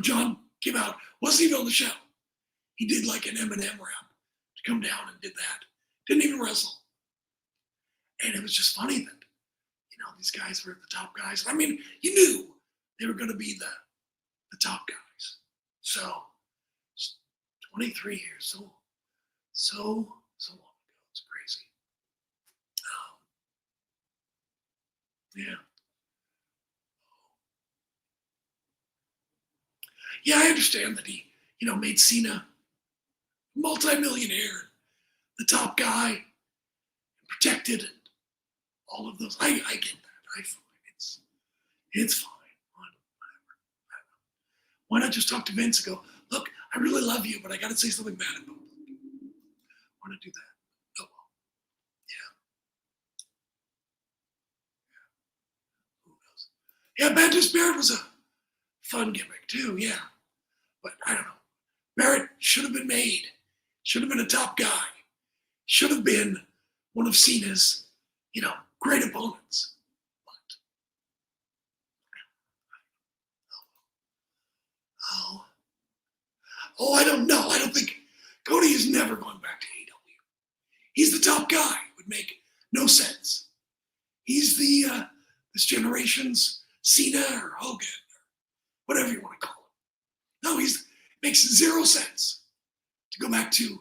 John came out, wasn't even on the show. He did like an M&M rap to come down and did that. Didn't even wrestle. And it was just funny that, these guys were the top guys. I mean, you knew they were going to be the top guys. So, 23 years, so long ago. It's crazy. Yeah. Yeah, I understand that he, made Cena multi-millionaire, the top guy, protected, and all of those. I get that. It's fine. Whatever. Why not just talk to Vince and go, look, I really love you, but I got to say something bad about you. Why not do that? Oh, well. Yeah. Who knows? Yeah, Bantus Barrett was a fun gimmick too, yeah. But I don't know. Barrett should have been made. Should have been a top guy. Should have been one of Cena's, great opponents. But I don't know. I don't think Cody is never going back to AEW. He's the top guy. Would make no sense. He's this generation's Cena or Hogan or whatever you want to call him. No, makes zero sense to go back to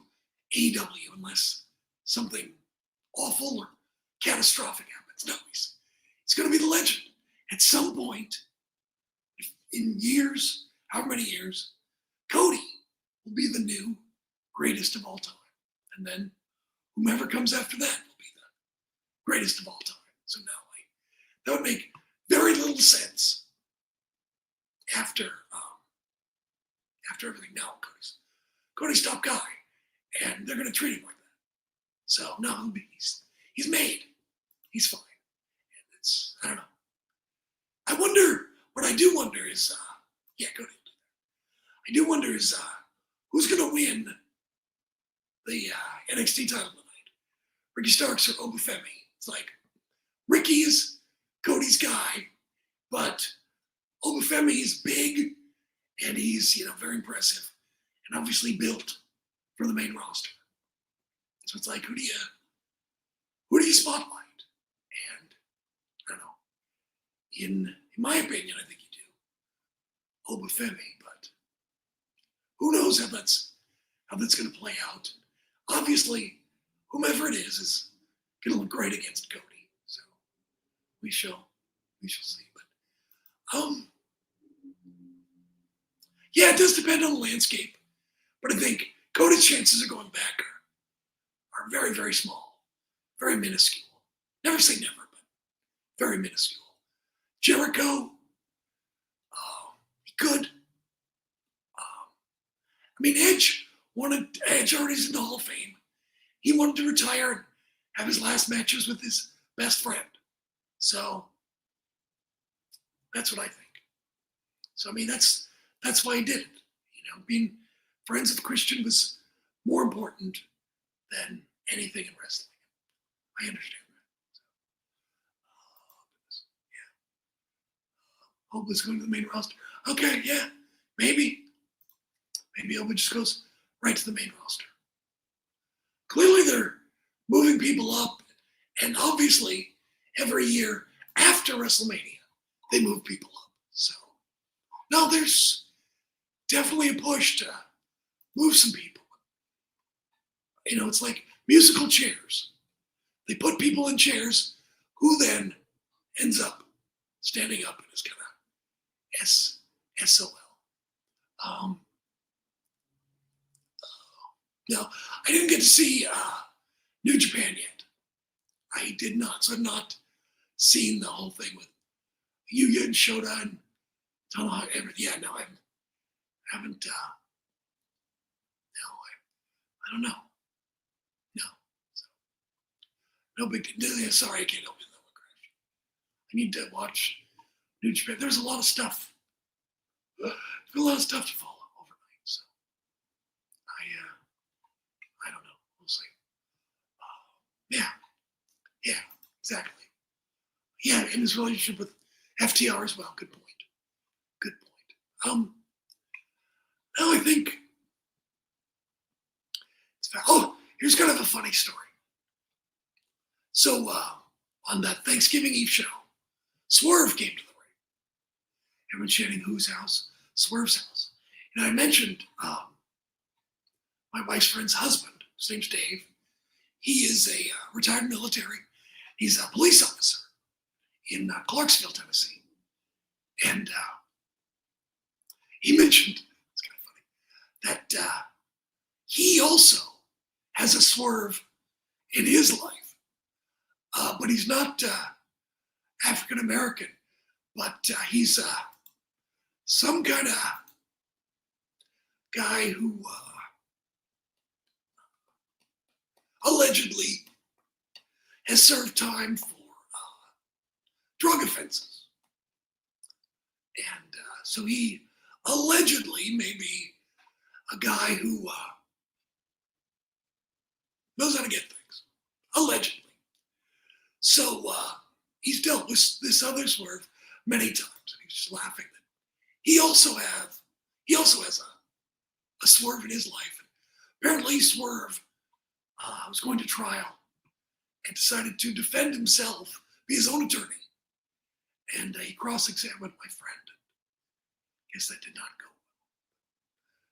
AEW unless something awful or catastrophic happens. No, he's going to be the legend. At some point, in years, however many years, Cody will be the new greatest of all time. And then whomever comes after that will be the greatest of all time. So no, that would make very little sense after everything. No, Cody's top guy, and they're going to treat him like that. So no, he's made. He's fine. And I don't know. I wonder. What I do wonder is, go ahead. I do wonder is who's going to win the NXT title tonight? Ricky Starks or Obafemi? It's like Ricky is Cody's guy, but Obafemi is big and he's very impressive and obviously built for the main roster. So it's like who do you spotlight? And I don't know. In my opinion, I think you do Obafemi, but who knows how that's going to play out. Obviously, whomever it is going to look great against Cody. So we shall see. But yeah, it does depend on the landscape. But I think Cody's chances of going back are very, very small, very minuscule. Never say never, but very minuscule. Jericho, he could. Edge already's in the Hall of Fame. He wanted to retire and have his last matches with his best friend. So that's what I think. So that's why he did it. Being friends with Christian was more important than anything in wrestling. I understand that. So, yeah. Hope is going to the main roster. Okay, yeah. maybe Oba just goes right to the main roster. Clearly, they're moving people up, and obviously, every year after WrestleMania, they move people up. So, no, there's definitely a push to move some people. You know, it's like musical chairs. They put people in chairs who then ends up standing up and is kind of SOL. Now, I didn't get to see New Japan yet. I did not. So I've not seen the whole thing with Yuya and Shota and Tanahashi. Yeah, no, I haven't. No, I don't know. No. So, no big deal. Sorry, I can't help you that one, Crash. I need to watch New Japan. There's a lot of stuff. There's a lot of stuff to follow overnight. So I don't know. We'll see. Yeah, exactly. Yeah, and his relationship with FTR as well. Good point. Now I think here's kind of a funny story. So on that Thanksgiving Eve show, Swerve came to the ring. Everyone chanting, whose house? Swerve's house. And I mentioned my wife's friend's husband, his name's Dave. He is a retired military. He's a police officer in Clarksville, Tennessee. And he mentioned, it's kind of funny, that he also has a Swerve in his life. But he's not African American, but he's some kind of guy who allegedly has served time for drug offenses. And so he allegedly may be a guy who knows how to get things. Allegedly. So he's dealt with this other Swerve many times. And he's just laughing that he also has a Swerve in his life. Apparently Swerve was going to trial and decided to defend himself, be his own attorney. And he cross-examined my friend. Guess that did not go well.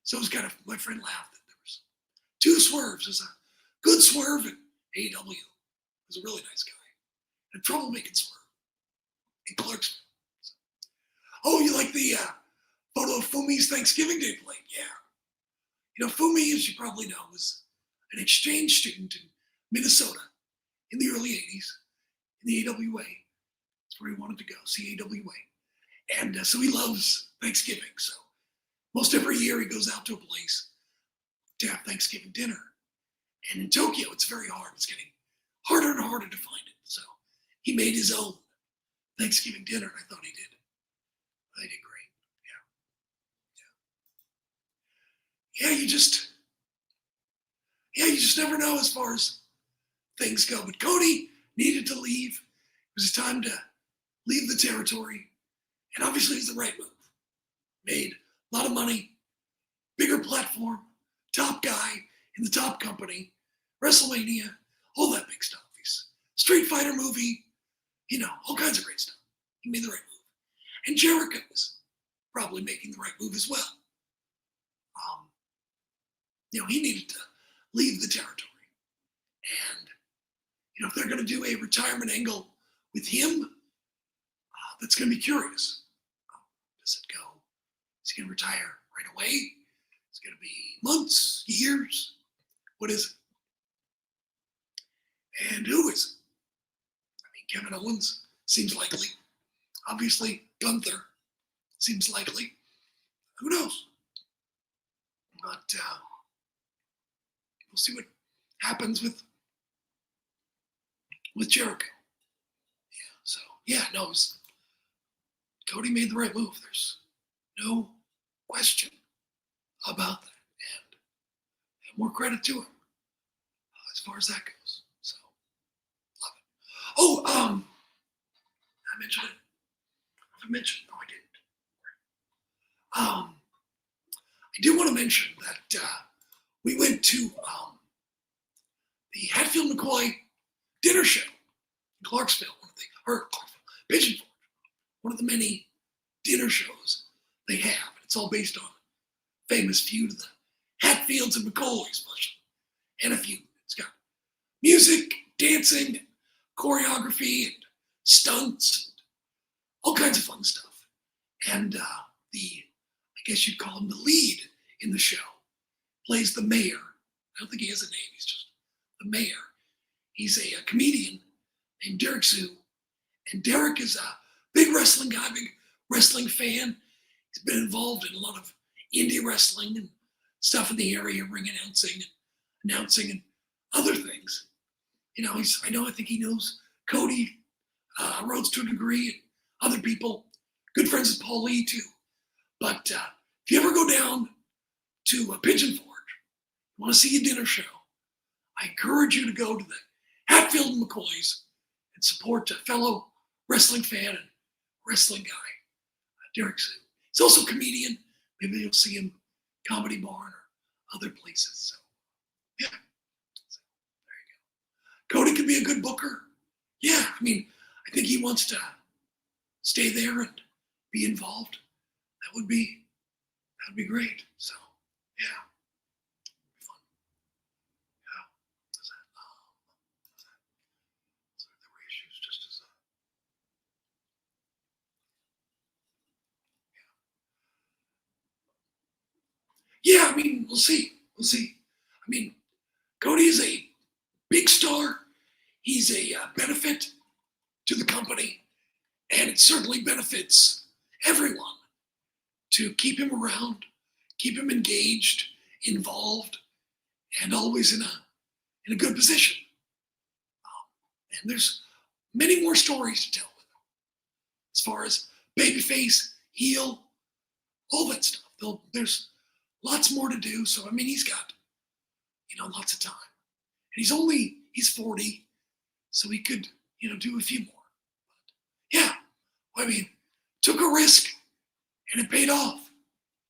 So it was kind of, my friend laughed that there was two Swerves. There's a good Swerve in AEW. He was a really nice guy. Had trouble making Swerve in Clarksville. Oh, you like the photo of Fumi's Thanksgiving Day plate? Yeah. You know, Fumi, as you probably know, was an exchange student in Minnesota in the early 80s in the AWA. That's where he wanted to go, see AWA. And so he loves Thanksgiving. So most every year he goes out to a place to have Thanksgiving dinner. And in Tokyo, it's very hard. It's getting harder and harder to find it. So he made his own Thanksgiving dinner, and I thought he did. I did great. Yeah, you just never know as far as things go. But Cody needed to leave. It was time to leave the territory. And obviously it was the right move. Made a lot of money, bigger platform, top guy in the top company, WrestleMania, all that big stuff. He's Street Fighter movie, you know, all kinds of great stuff. He made the right move. And Jericho was probably making the right move as well. You know, he needed to leave the territory. And, you know, if they're going to do a retirement angle with him, that's going to be curious. Does it go? Is he going to retire right away? It's going to be months, years? What is it? And who is it? I mean, Kevin Owens seems likely. Obviously, Gunther seems likely. Who knows? But we'll see what happens with Jericho. Yeah, so, yeah, no, Cody made the right move. There's no question about that. And more credit to him as far as that goes. So, love it. Oh, I mentioned it. I mentioned, no, I didn't. I do want to mention that we went to the Hatfield McCoy dinner show in Clarksville, Pigeon Forge, one of the many dinner shows they have. It's all based on famous feud of the Hatfields and McCoys, and a feud. It's got music, dancing, choreography, and stunts, and all kinds of fun stuff. And I guess you'd call him the lead in the show, plays the mayor. I don't think he has a name. He's just the mayor. He's a comedian named Derek Sue. And Derek is a big wrestling guy, big wrestling fan. He's been involved in a lot of indie wrestling and stuff in the area, ring announcing and other things. You know, I think he knows Cody Rhodes to a degree, and other people, good friends with Paul Lee too. But if you ever go down to Pigeon Forge, you want to see a dinner show, I encourage you to go to the Hatfield and McCoys and support a fellow wrestling fan and wrestling guy, Derek Sue. He's also a comedian. Maybe you'll see him Comedy Barn or other places. So, yeah. So, there you go. Cody could be a good booker. Yeah, I mean, I think he wants to stay there and be involved. That would be great. So, yeah. Fun. Yeah. So there were issues just as yeah, I mean, we'll see. I mean, Cody is a big star. He's a benefit to the company, and it certainly benefits everyone to keep him around, keep him engaged, involved, and always in a good position. And there's many more stories to tell with him, as far as babyface, heel, all that stuff. There's lots more to do. So, I mean, he's got, lots of time. And he's 40, so he could, do a few more. But yeah, I mean, took a risk and it paid off.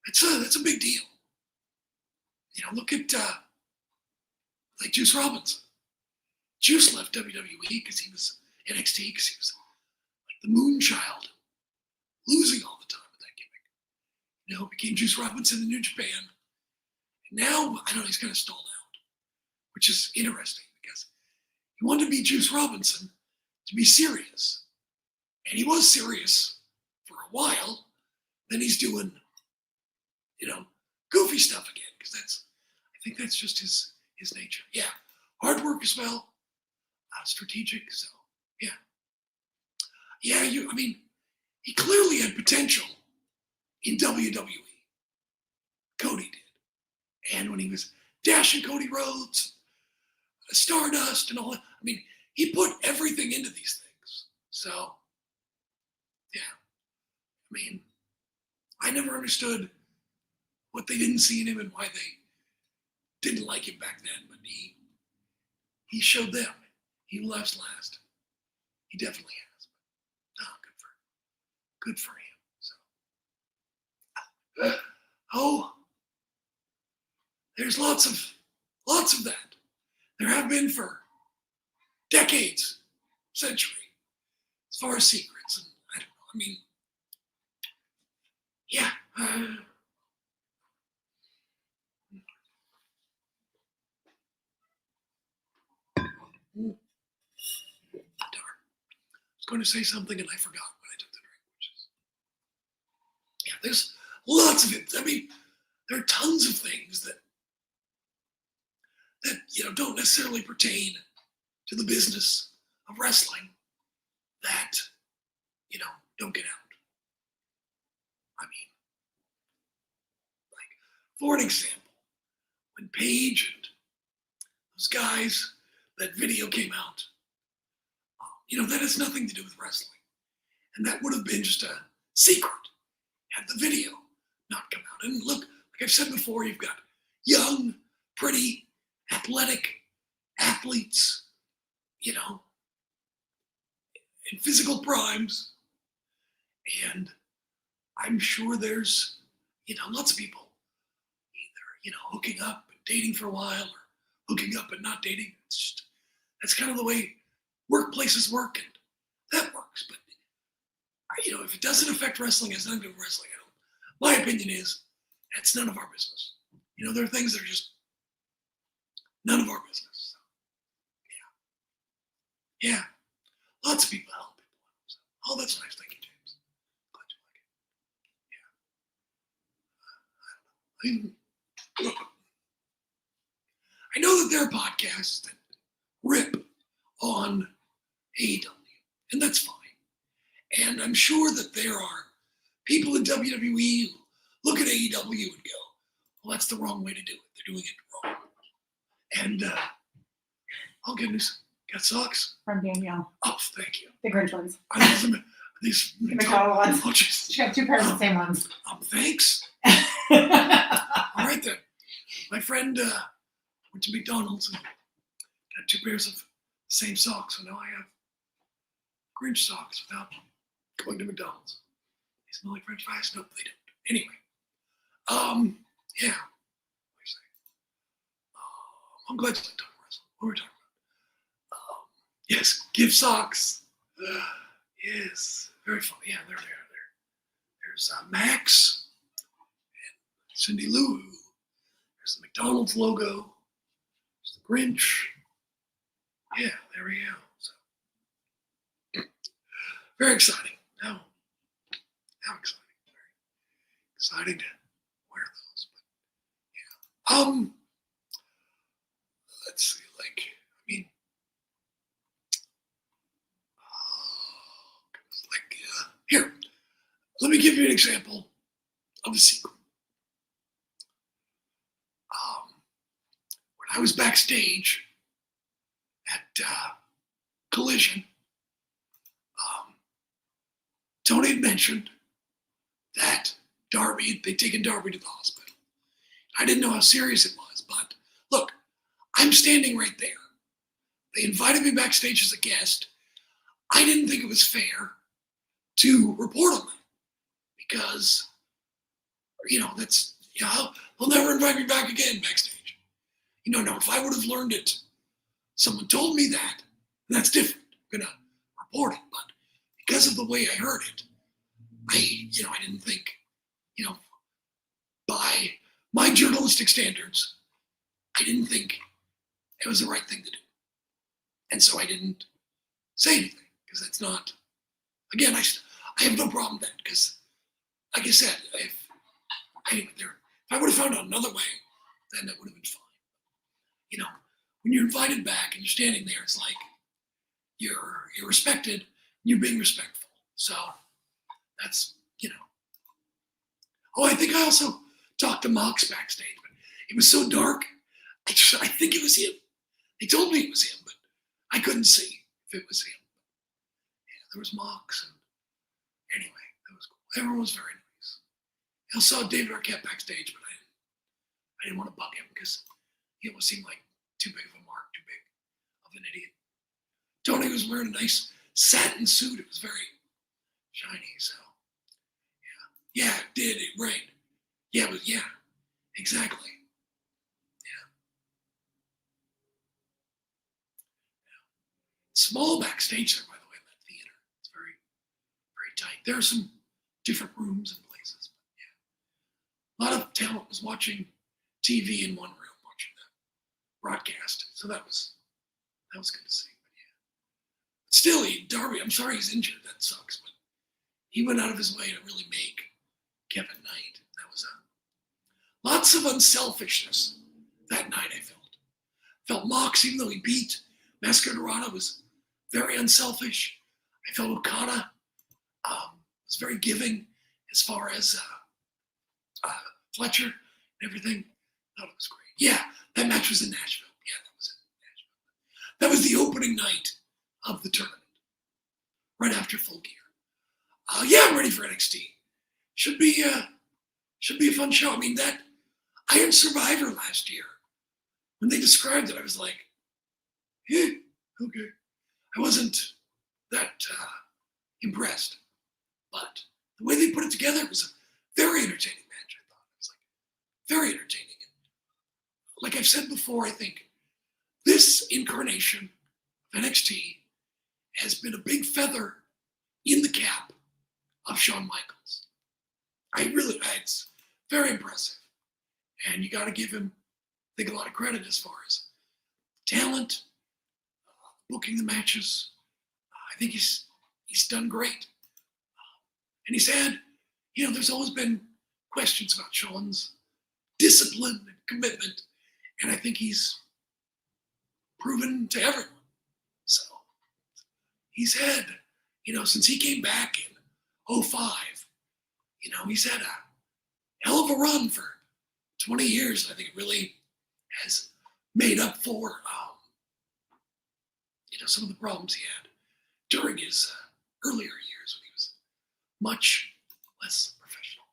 That's a big deal. Look at like Juice Robinson. Juice left WWE because he was NXT, because he was like the moonchild, losing all the time with that gimmick. Became Juice Robinson in New Japan. And now, I know he's kind of stalled out, which is interesting because he wanted to be Juice Robinson to be serious. And he was serious for a while. Then he's doing, goofy stuff again, because I think that's just his nature. Yeah, hard work as well, strategic. So yeah, he clearly had potential in WWE. Cody did, and when he was dashing Cody Rhodes, Stardust, and all that, I mean, he put everything into these things. So yeah, I mean, I never understood what they didn't see in him and why they didn't like him back then, but he showed them. He laughs last. He definitely has. Good for him. So, there's lots of that. There have been for decades, century, as far as secrets. And I don't know. I mean, yeah. Darn. I was going to say something and I forgot when I took the drink. Yeah, there's lots of it. I mean, there are tons of things that don't necessarily pertain to the business of wrestling that don't get out. I mean, like, for an example, when Paige and those guys, that video came out, that has nothing to do with wrestling. And that would have been just a secret had the video not come out. And look, like I've said before, you've got young, pretty, athletic athletes, in physical primes. And I'm sure there's, lots of people hooking up and dating for a while, or hooking up and not dating. It's just, that's kind of the way workplaces work, and that works. But if it doesn't affect wrestling, it's nothing to do with wrestling. My opinion is that's none of our business. There are things that are just none of our business. So, yeah. Lots of people help people. So, oh, that's nice. Thank you, James. Glad you like it. Yeah. Look, I know that there are podcasts that rip on AEW, and that's fine. And I'm sure that there are people in WWE who look at AEW and go, well, that's the wrong way to do it. They're doing it wrong. And oh goodness, got socks? From Danielle. Oh, thank you. The Grinch ones. These McDonald ones. Oh, just, She got 2 pairs of the same ones. Thanks. All right then. My friend went to McDonald's and got 2 pairs of the same socks, so now I have Grinch socks without going to McDonald's. They smell like French fries? Nope, they don't. Anyway, yeah. What do you say? I'm glad you like talking wrestling. What were we talking about? Yes, give socks. Yes, very funny. Yeah, there. There's Max and Cindy Lou. There's the McDonald's logo. There's the Grinch. Yeah, there we go. So, very exciting. How exciting. Very exciting to wear those. But yeah. Let's see, here, let me give you an example of a secret. When I was backstage at Collision, Tony had mentioned that they'd taken Darby to the hospital. I didn't know how serious it was, but look, I'm standing right there. They invited me backstage as a guest. I didn't think it was fair to report on that because, they'll never invite me back again backstage. No, if I would have learned it, someone told me that, that's different. I'm going to report it. But because of the way I heard it, I didn't think, by my journalistic standards, I didn't think it was the right thing to do. And so I didn't say anything because that's not, again, I have no problem with that because, like I said, if I would have found out another way, then that would have been fine. When you're invited back and you're standing there, it's like you're respected, you're being respectful. So that's, Oh, I think I also talked to Mox backstage, but it was so dark. I think it was him. They told me it was him, but I couldn't see if it was him. Yeah, there was Mox, and anyway, that was cool. Everyone was very nice. I saw David Arquette backstage, but I didn't want to bug him because he almost seemed like too big of a mark, too big of an idiot. Tony was wearing a nice satin suit. It was very shiny, so yeah, it did. It rained. Yeah, exactly. Yeah. Small backstage there, by the way, in that theater. It's very, very tight. There are some different rooms and places. But yeah. A lot of talent was watching TV in one room, watching the broadcast. So that was good to see. But yeah. Still, Darby, I'm sorry he's injured. That sucks. But he went out of his way to really make Kevin Knight. That was lots of unselfishness that night, I felt Mox, even though he beat Masquerade, was very unselfish. I felt Okada was very giving as far as Fletcher and everything. I thought it was great. Yeah, that match was in Nashville. Yeah, that was in Nashville. That was the opening night of the tournament, right after Full Gear. Yeah, I'm ready for NXT. Should be a fun show. I mean, that Iron Survivor last year, when they described it, I was like, yeah, okay. I wasn't that impressed, but the way they put it together was a very entertaining match. I thought it was like very entertaining. And like I've said before, I think this incarnation of NXT has been a big feather in the cap of Shawn Michaels. It's very impressive. And you got to give him, I think, a lot of credit as far as talent, booking the matches. I think he's done great. And he's had, there's always been questions about Shawn's discipline and commitment. And I think he's proven to everyone. So he's had, since he came back in 05, he's had a hell of a run for 20 years. I think it really has made up for, some of the problems he had during his earlier years when he was much less professional.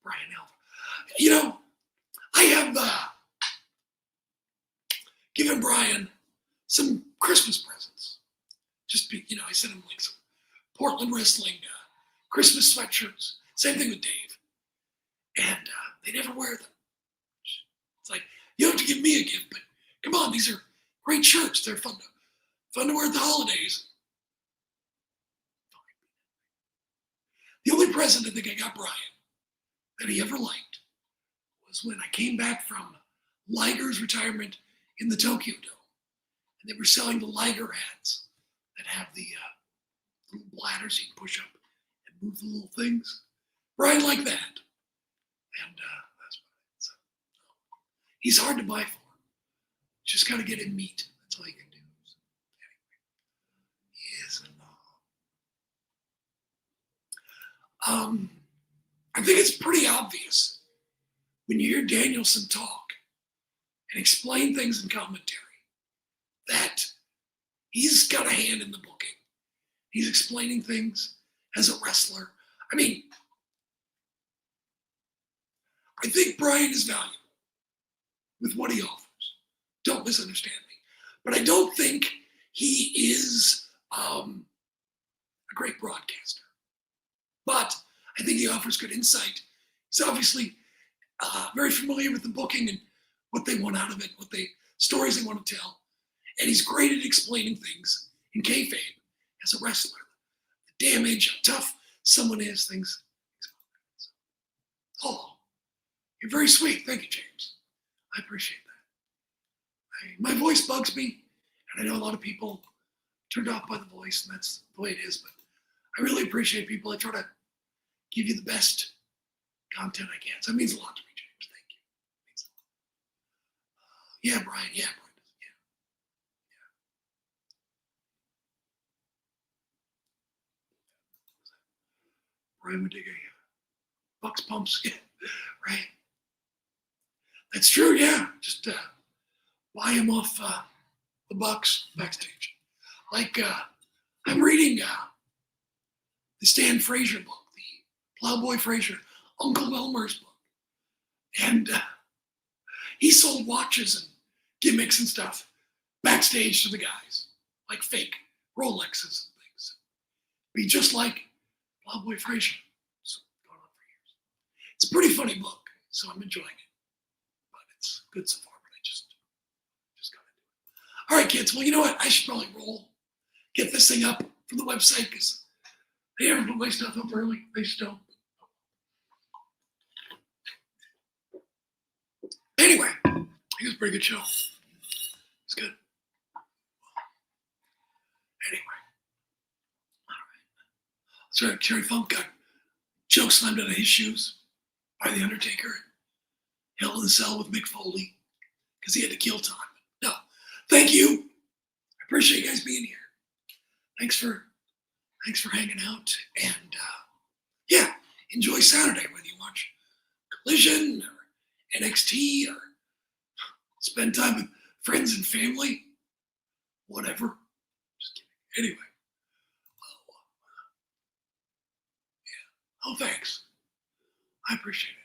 Brian Alva. I have given Brian some Christmas presents. I sent him like some Portland wrestling Christmas sweatshirts. Same thing with Dave. And they never wear them. It's like, you don't have to give me a gift, but come on, these are great shirts. They're fun to wear at the holidays. The only present I think I got Brian that he ever liked was when I came back from Liger's retirement in the Tokyo Dome. And they were selling the Liger hats that have the little bladders you can push up and move the little things. Brian liked that. And that's what it is. He's hard to buy for. Just got to get him meat. That's all you can do. So, anyway, he is. I think it's pretty obvious when you hear Danielson talk and explain things in commentary that he's got a hand in the booking. He's explaining things as a wrestler. I mean, I think Brian is valuable with what he offers. Don't misunderstand me. But I don't think he is a great broadcaster. But I think he offers good insight. He's obviously very familiar with the booking and what they want out of it, stories they want to tell. And he's great at explaining things in kayfabe as a wrestler. The damage, how tough someone is, things. Oh, you're very sweet. Thank you, James. I appreciate that. My voice bugs me, and I know a lot of people turned off by the voice, and that's the way it is. But I really appreciate people. I try to give you the best content I can. So it means a lot to me, James. Thank you. It means a lot. Yeah, Brian. Yeah, Brian. Brian would dig a Bucks pumps, yeah, right? That's true, yeah. Just buy him off the Bucks backstage. Like I'm reading the Stan Fraser book, the Plowboy Fraser, Uncle Elmer's book, and he sold watches and gimmicks and stuff backstage to the guys, like fake Rolexes and things. Be just like Plowboy Fraser. It's going on for years. It's a pretty funny book, so I'm enjoying it. But it's good so far, but I just gotta do it. All right, kids. Well, you know what? I should probably roll. Get this thing up from the website because they never put my stuff up early. They just don't. Anyway, I think it was a pretty good show. It's good. Anyway. Sorry, Terry Funk got choke slammed out of his shoes by The Undertaker. Hell in the Cell with Mick Foley because he had to kill time. No, thank you. I appreciate you guys being here. Thanks for hanging out. And yeah, enjoy Saturday, whether you watch Collision or NXT or spend time with friends and family, whatever. Just kidding. Anyway. Oh, thanks. I appreciate it.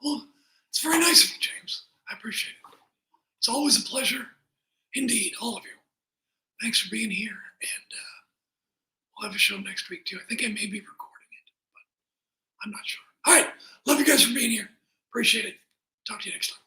Well, it's very nice of you, James. I appreciate it. It's always a pleasure. Indeed, all of you. Thanks for being here. And we'll have a show next week, too. I think I may be recording I'm not sure. All right. Love you guys for being here. Appreciate it. Talk to you next time.